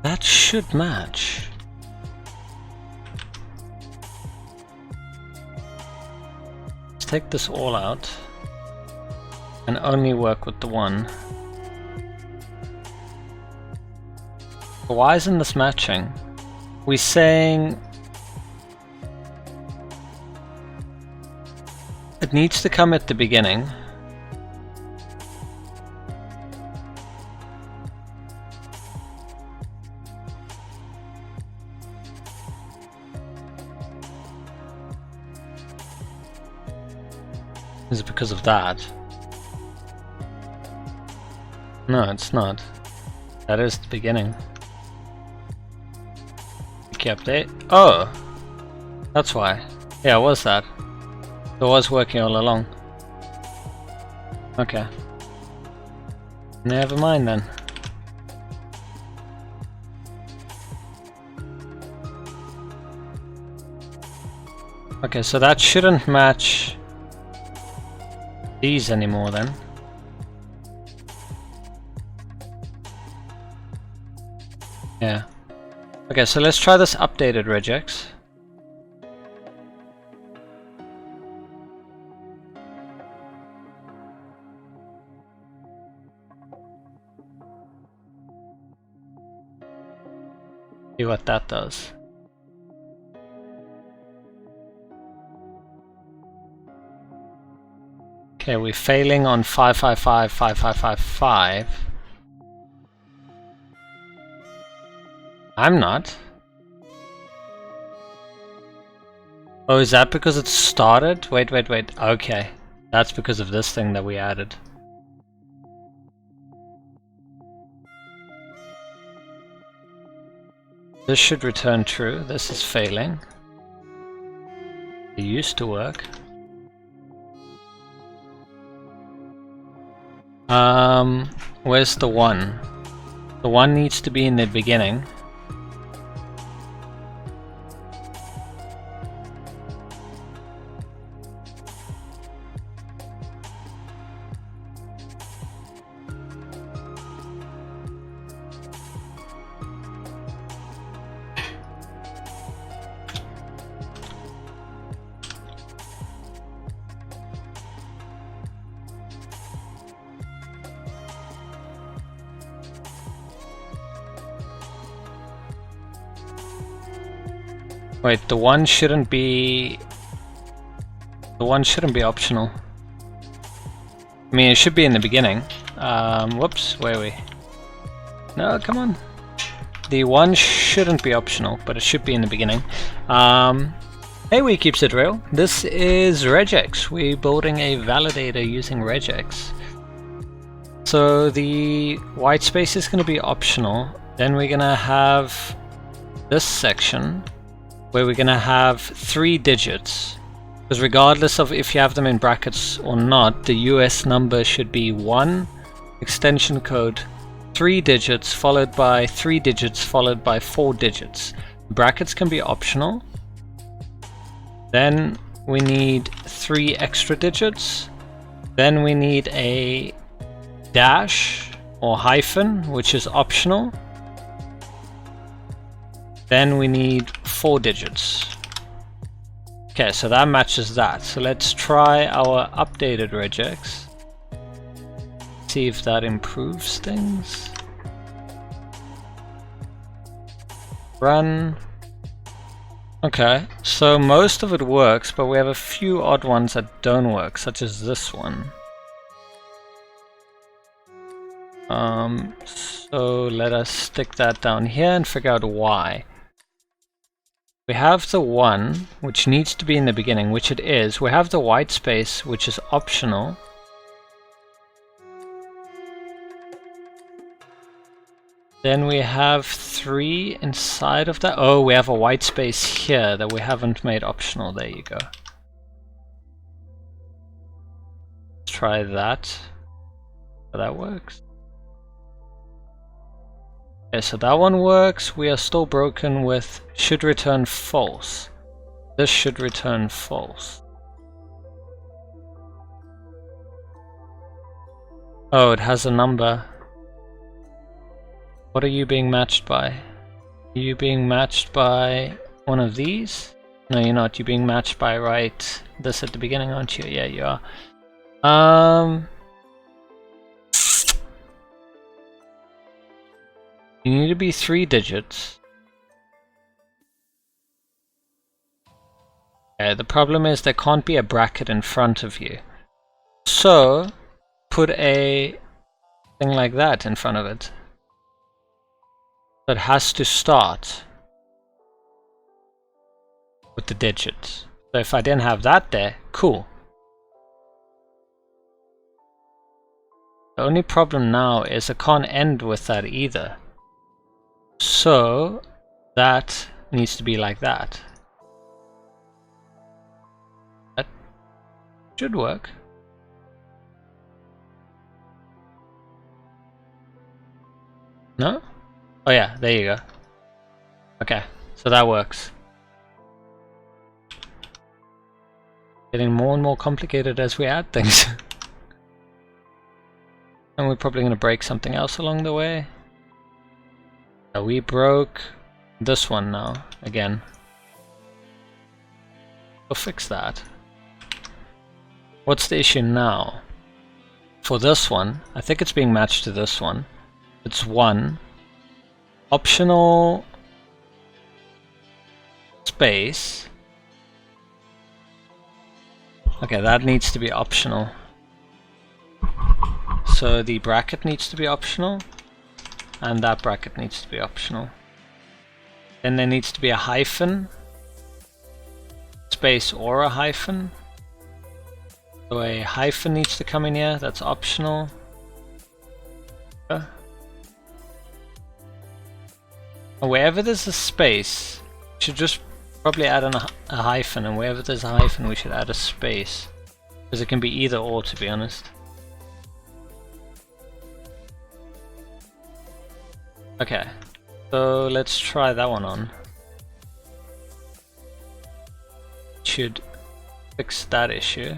That should match. Let's take this all out and only work with the 1. Why isn't this matching? We're saying it needs to come at the beginning. Is it because of that? No, it's not. That is the beginning. Wiki update. Oh! That's why. Yeah, it was that. It was working all along. Okay. Never mind then. Okay, so that shouldn't match these anymore then. Yeah. Okay, so let's try this updated regex. See what that does. Okay, we're failing on 555, 5555. I'm not. Oh, is that because it started? Wait. Okay. That's because of this thing that we added. This should return true. This is failing. It used to work. Where's the 1? The 1 needs to be in the beginning. Wait, the 1 shouldn't be... The 1 shouldn't be optional. I mean, it should be in the beginning. Whoops, where are we? No, come on. The 1 shouldn't be optional, but it should be in the beginning. Hey, we keeps it real. This is regex. We're building a validator using regex. So the white space is going to be optional. Then we're going to have this section where we're going to have 3 digits. Because regardless of if you have them in brackets or not, the US number should be 1, extension code, 3 digits, followed by 3 digits, followed by 4 digits. Brackets can be optional. Then we need 3 extra digits. Then we need a dash or hyphen, which is optional. Then we need 4 digits. Okay, so that matches that. So let's try our updated regex. See if that improves things. Run. Okay, so most of it works, but we have a few odd ones that don't work, such as this one. So let us stick that down here and figure out why. We have the 1, which needs to be in the beginning, which it is. We have the white space, which is optional. Then we have 3 inside of that. Oh, we have a white space here that we haven't made optional. There you go. Let's try that. So that works. Okay, so that one works. We are still broken with should return false. This should return false. Oh, it has a number. What are you being matched by? Are you being matched by one of these? No, you're not. You're being matched by right this at the beginning, aren't you? Yeah, you are. You need to be 3 digits. Okay, the problem is there can't be a bracket in front of you. So, put a thing like that in front of it. That has to start with the digits. So if I didn't have that there, cool. The only problem now is I can't end with that either. So that needs to be like that. That should work. No? Oh yeah, there you go. Okay, so that works. Getting more and more complicated as we add things. And we're probably going to break something else along the way. We broke this one now, again. We'll fix that. What's the issue now? For this one, I think it's being matched to this one. It's 1. Optional space. Okay, that needs to be optional. So the bracket needs to be optional, and that bracket needs to be optional. Then there needs to be a hyphen, space or a hyphen. So a hyphen needs to come in here, that's optional. Wherever there's a space, we should just probably add a hyphen, and wherever there's a hyphen we should add a space. Because it can be either or, to be honest. Okay, so let's try that one on. Should fix that issue.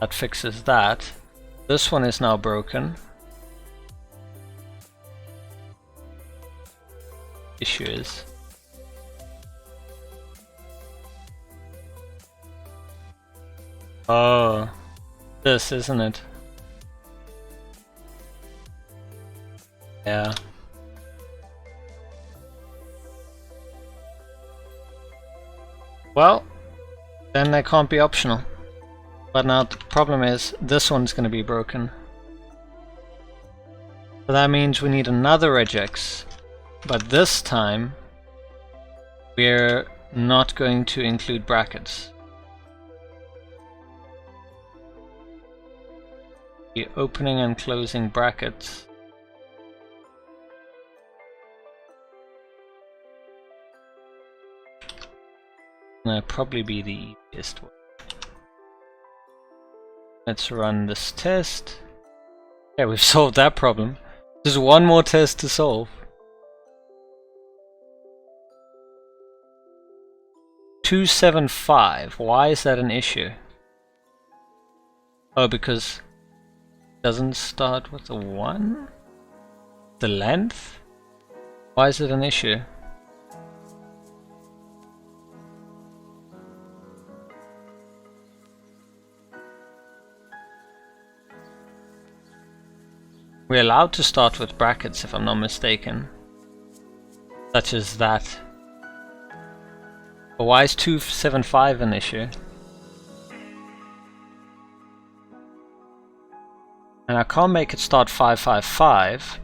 That fixes that. This one is now broken. Issue is oh, this, isn't it? Yeah. Well, then they can't be optional. But now the problem is this one's going to be broken. So that means we need another regex. But this time we're not going to include brackets. The opening and closing brackets. That'll probably be the easiest way. Let's run this test. Yeah, we've solved that problem. There's one more test to solve. 275. Why is that an issue? Oh, because it doesn't start with a 1? The length? Why is it an issue? We're allowed to start with brackets if I'm not mistaken. Such as that. But why is 275 an issue? And I can't make it start 555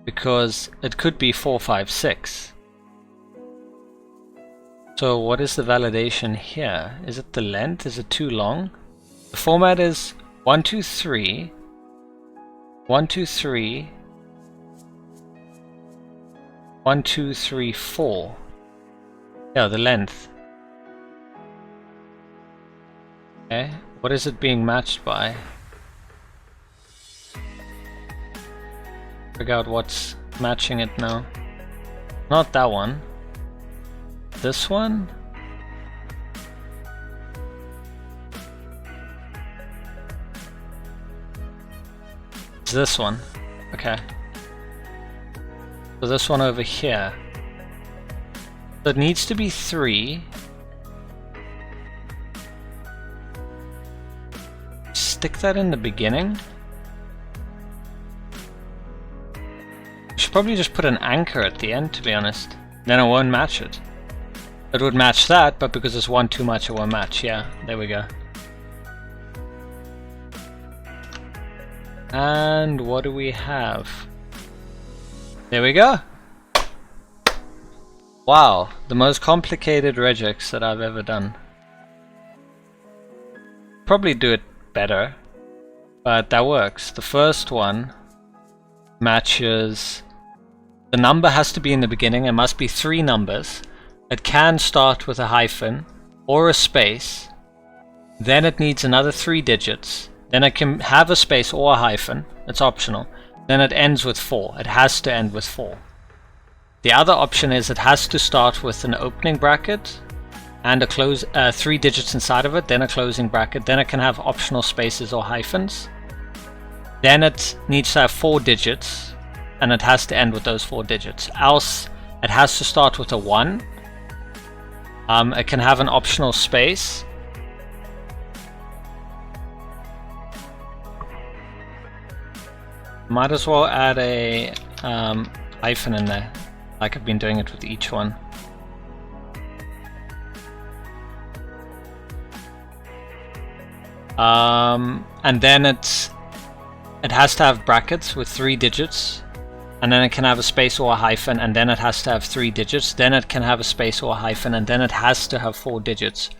because it could be 456. So what is the validation here? Is it the length? Is it too long? The format is 1, 2, 3, 1, 2, 3, 1, 2, 3, 4. Yeah, the length. Okay, what is it being matched by? Figure out what's matching it now. Not that one. This one? It's this one. Okay. So this one over here. So it needs to be 3. Stick that in the beginning. Should probably just put an anchor at the end, to be honest. Then it won't match it. It would match that, but because it's 1 too much, it won't match. Yeah, there we go. And what do we have? There we go. Wow, the most complicated regex that I've ever done. Probably do it better, but that works. The first one matches, the number has to be in the beginning. It must be 3 numbers. It can start with a hyphen or a space. Then it needs another 3 digits. Then it can have a space or a hyphen. It's optional. Then it ends with 4. It has to end with 4. The other option is it has to start with an opening bracket and a close, 3 digits inside of it, then a closing bracket. Then it can have optional spaces or hyphens. Then it needs to have 4 digits, and it has to end with those 4 digits. Else, it has to start with a 1. It can have an optional space. Might as well add a hyphen in there, like I've been doing it with each one. And then it has to have brackets with 3 digits, and then it can have a space or a hyphen, and then it has to have 3 digits, then it can have a space or a hyphen, and then it has to have 4 digits.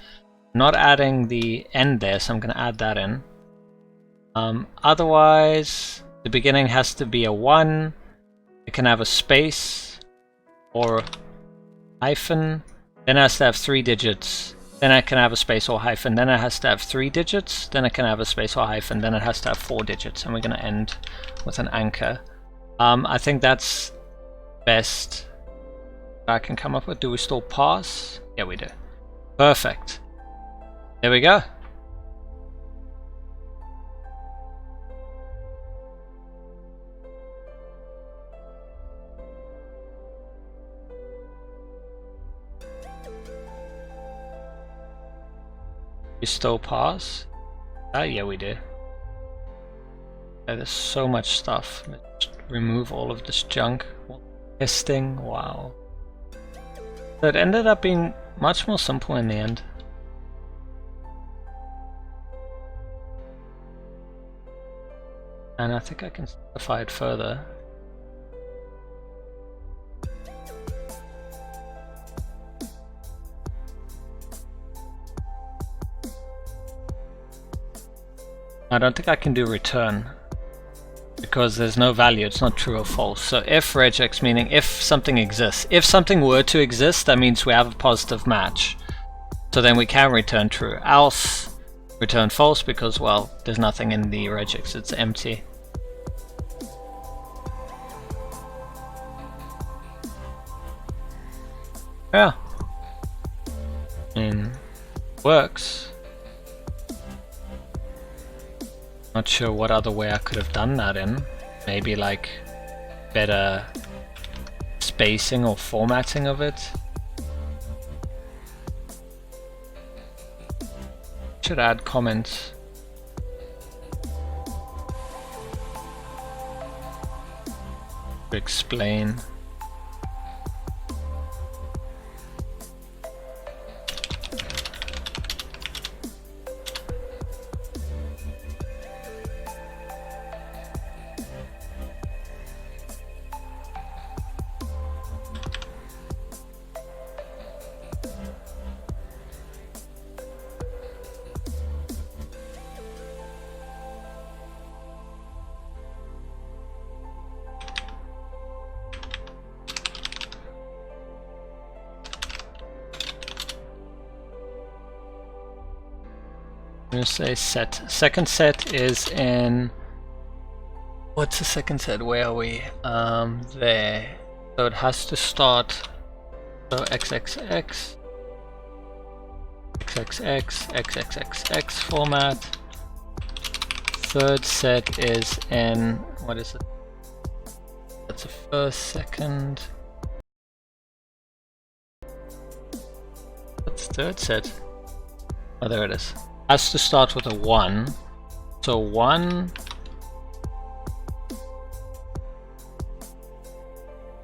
I'm not adding the end there, so I'm going to add that in. Otherwise, the beginning has to be a 1, it can have a space or hyphen, then it has to have 3 digits, then it can have a space or hyphen, then it has to have 3 digits, then it can have a space or hyphen, then it has to have 4 digits, and we're going to end with an anchor. I think that's best I can come up with. Do we still pass? Yeah, we do. Perfect. There we go. We still pass? Yeah, we do. There's so much stuff. Let's remove all of this junk. Testing, wow. So it ended up being much more simple in the end. And I think I can simplify it further. I don't think I can do return, because there's no value, it's not true or false. So if regex, meaning if something exists. If something were to exist, that means we have a positive match. So then we can return true. Else, return false, because, well, there's nothing in the regex, it's empty. Yeah. I mean, works. Not sure what other way I could have done that in. Maybe like better spacing or formatting of it. Should add comments. To explain. I'm going to say set. Second set is in... What's the second set? Where are we? There. So it has to start... So XXX, XXX, XXXX format. Third set is in... What is it? That's the first, second... What's the third set? Oh, there it is. Has to start with a 1. So 1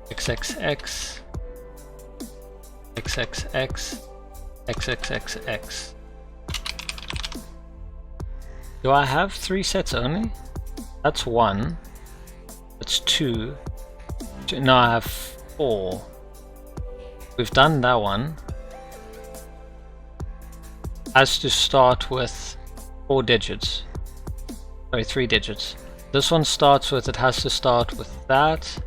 XXX XXX XXXX. Do I have 3 sets only? That's 1. That's 2. No, I have 4. We've done that one. Has to start with 4 digits. Sorry, 3 digits. This one starts with, it has to start with that.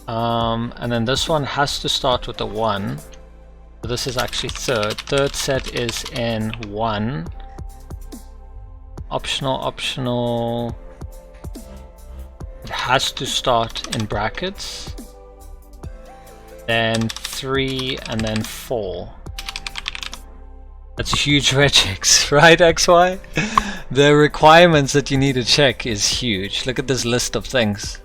And then this one has to start with a 1. So this is actually third. Third set is in 1. Optional. It has to start in brackets. Then 3 and then 4. That's a huge regex, right, XY? The requirements that you need to check is huge. Look at this list of things.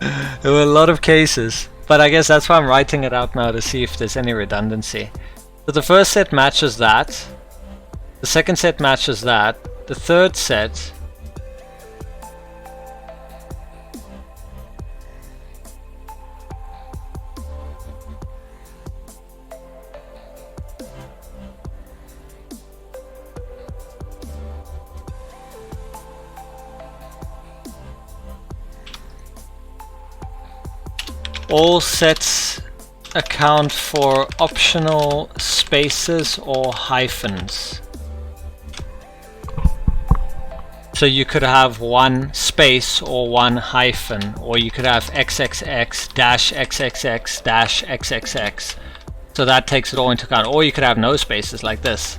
There were a lot of cases, but I guess that's why I'm writing it out now, to see if there's any redundancy. So the first set matches that. The second set matches that. The third set all sets account for optional spaces or hyphens. So you could have 1 space or 1 hyphen, or you could have xxx dash xxx dash xxx. So that takes it all into account. Or you could have no spaces like this.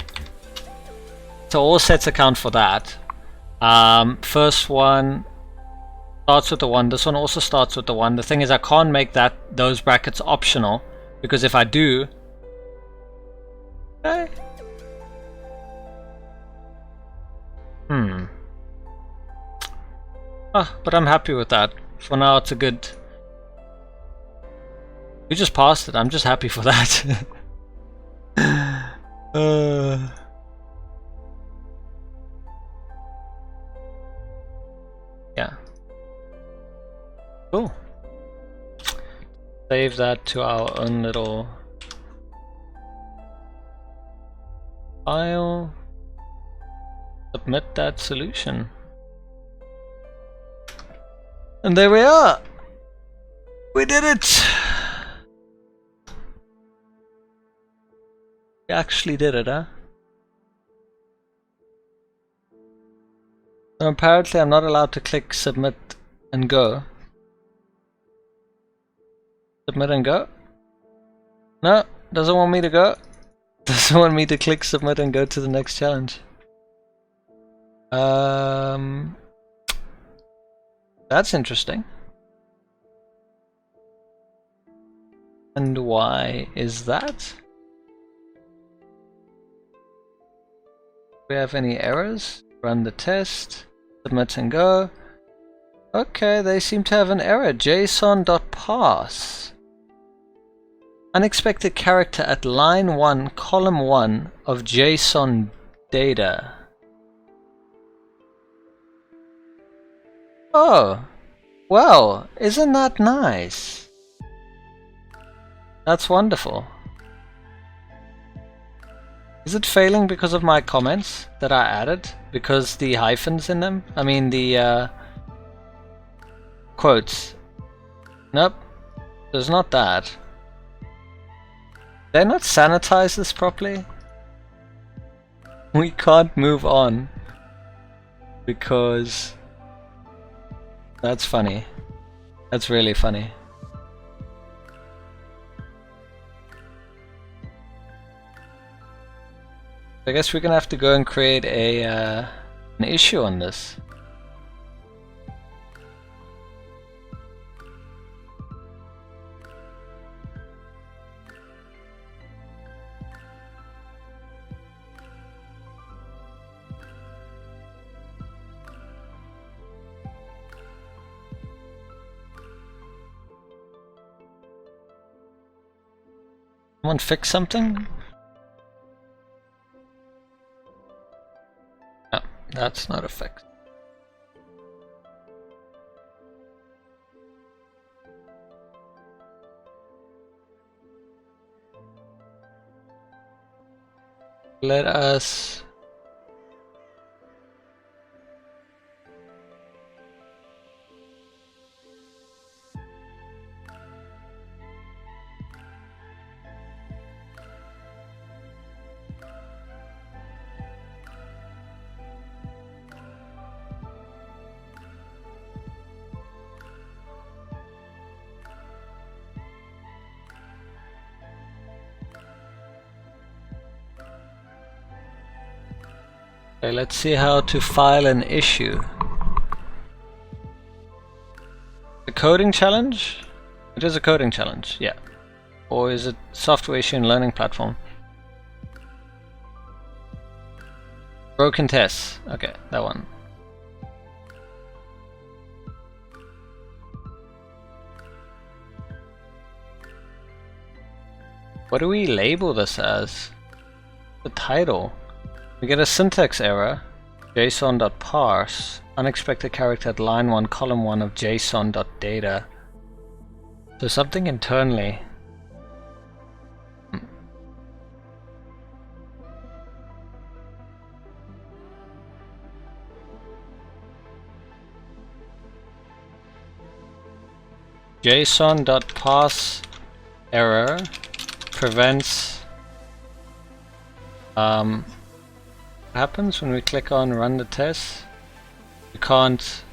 So all sets account for that. First one starts with the 1. This one also starts with the 1. The thing is, I can't make those brackets optional, because if I do, okay. But I'm happy with that. For now, it's a good. We just passed it. I'm just happy for that. Yeah. Cool. Save that to our own little file. Submit that solution. And there we are! We did it! We actually did it, huh? So apparently I'm not allowed to click submit and go. Submit and go? No, doesn't want me to go. Doesn't want me to click submit and go to the next challenge. That's interesting. And why is that? Do we have any errors? Run the test. Submit and go. Okay, they seem to have an error. JSON.parse. Unexpected character at line 1, column 1 of JSON data. Oh, well, isn't that nice? That's wonderful. Is it failing because of my comments that I added? Because the hyphens in them? I mean the quotes. Nope, there's not that. Did I not sanitize this properly? We can't move on because that's funny. That's really funny. I guess we're gonna have to go and create a an issue on this. Someone fix something? No, that's not a fix. Let us Okay, let's see how to file an issue. A coding challenge? It is a coding challenge, yeah. Or is it software issue and learning platform? Broken tests. Okay, that one. What do we label this as? The title. We get a syntax error. JSON.parse. Unexpected character at line 1, column 1 of JSON.data. So something internally. JSON.parse error prevents what happens when we click on run the test? You can't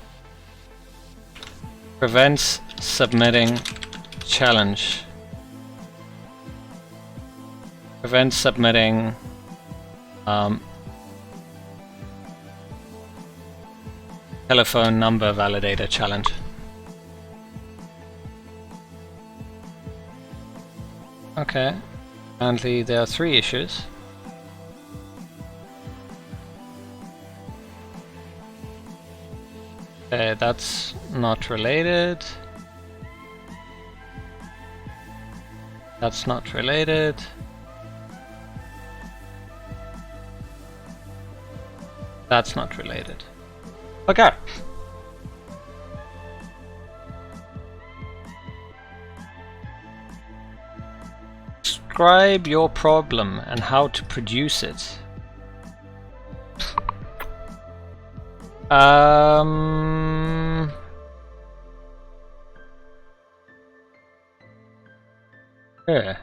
prevents submitting challenge. Prevents submitting telephone number validator challenge. Okay, apparently there are 3 issues. Okay, that's not related. That's not related. That's not related. Okay. Describe your problem and how to produce it. Yeah.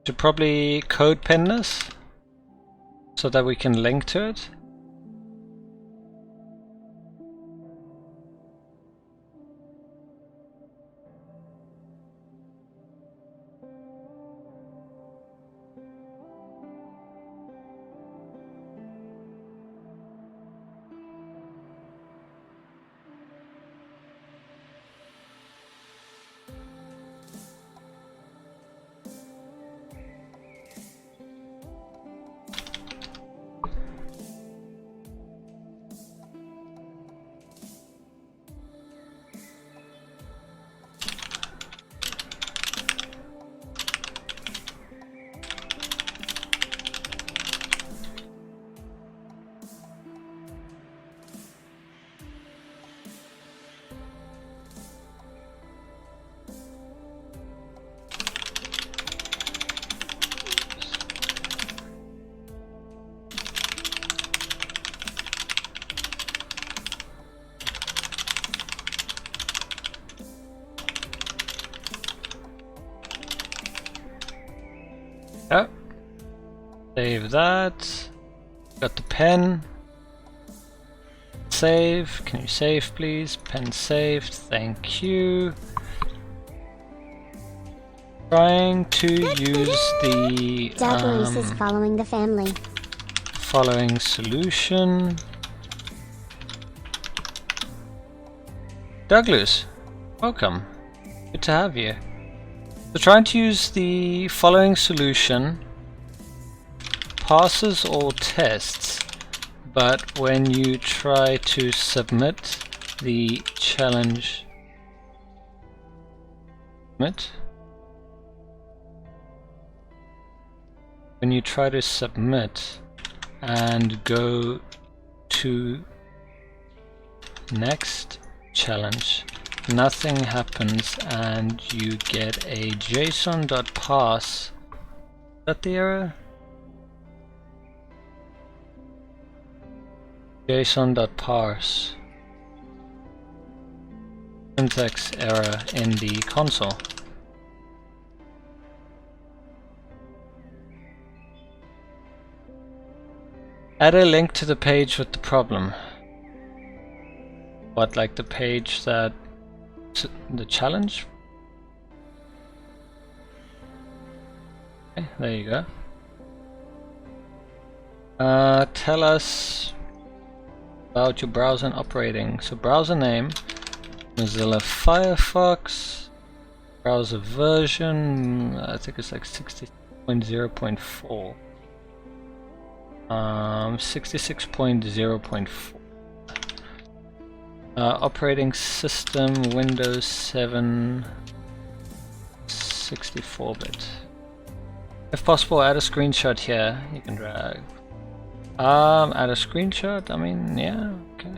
Should probably code pen this so that we can link to it. Oh, save that. Got the pen. Save. Can you save, please? Pen saved. Thank you. Trying to use the Douglas is following the family. Following solution. Douglas, welcome. Good to have you. So trying to use the following solution passes all tests, but when you try to submit the challenge, when you try to submit and go to next challenge, nothing happens and you get a JSON.parse. Is that the error? JSON.parse. Syntax error in the console. Add a link to the page with the problem. What, like the page that the challenge? There you go. Tell us about your browser and operating. So browser name, Mozilla Firefox. Browser version, I think it's like 60.0.4. 66.0.4. Operating system, Windows 7, 64-bit. If possible, add a screenshot here. You can drag. Add a screenshot. I mean, yeah, okay.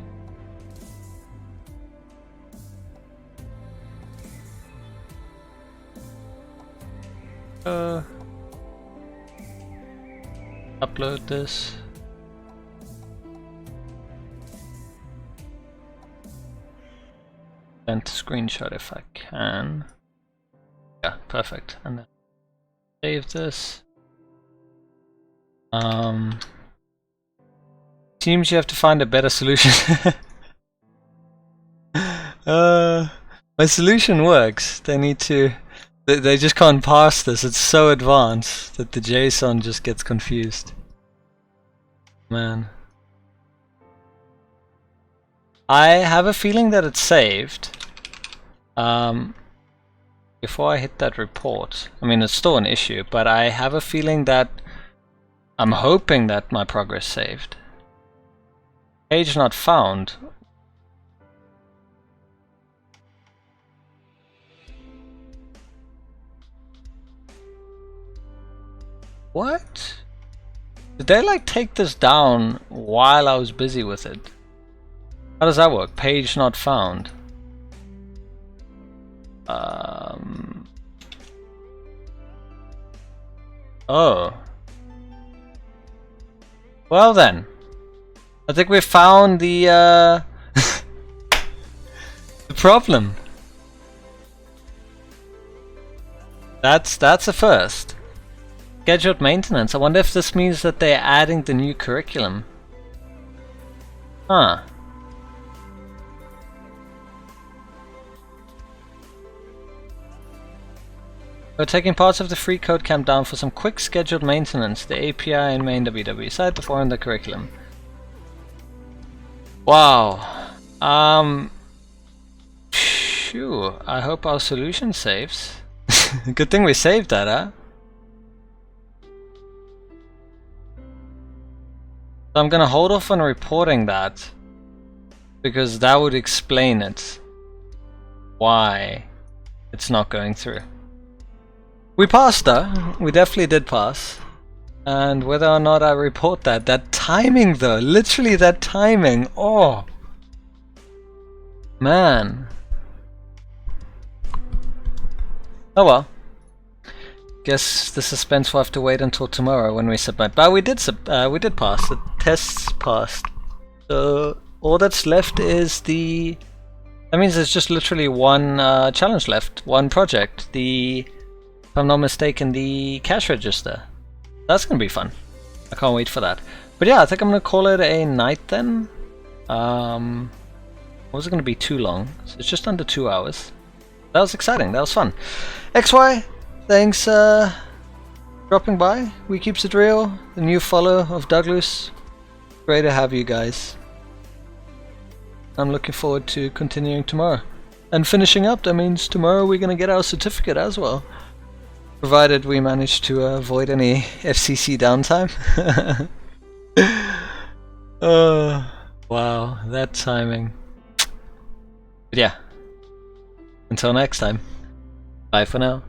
Upload this. And screenshot if I can. Yeah, perfect. And then save this. Seems you have to find a better solution. My solution works. They need to. They just can't parse this. It's so advanced that the JSON just gets confused. Man. I have a feeling that it's saved. Before I hit that report, I mean it's still an issue, but I have a feeling that I'm hoping that my progress saved. Page not found. What? Did they like take this down while I was busy with it? How does that work? Page not found. Oh. Well then. I think we found the the problem. That's a first. Scheduled maintenance. I wonder if this means that they're adding the new curriculum. Huh. We're taking parts of the free code camp down for some quick scheduled maintenance. The API and main WW site before in the curriculum. Wow. Phew. I hope our solution saves. Good thing we saved that, huh? So I'm gonna hold off on reporting that because that would explain it. Why it's not going through. We passed though. We definitely did pass. And whether or not I report that timing though, literally that timing, oh man. Oh well. Guess the suspense will have to wait until tomorrow when we submit. But we did pass. The tests passed. So all that's left is the. That means there's just literally one challenge left, one project. If I'm not mistaken, the cash register. That's gonna be fun. I can't wait for that. But yeah, I think I'm gonna call it a night then. Wasn't gonna be too long, so it's just under 2 hours. That was exciting. That was fun. XY. Thanks dropping by. We keeps it real. The new follow of Douglas. Great to have you guys. I'm looking forward to continuing tomorrow. And finishing up, that means tomorrow we're going to get our certificate as well. Provided we manage to avoid any FCC downtime. Oh, wow, that timing. But yeah, until next time. Bye for now.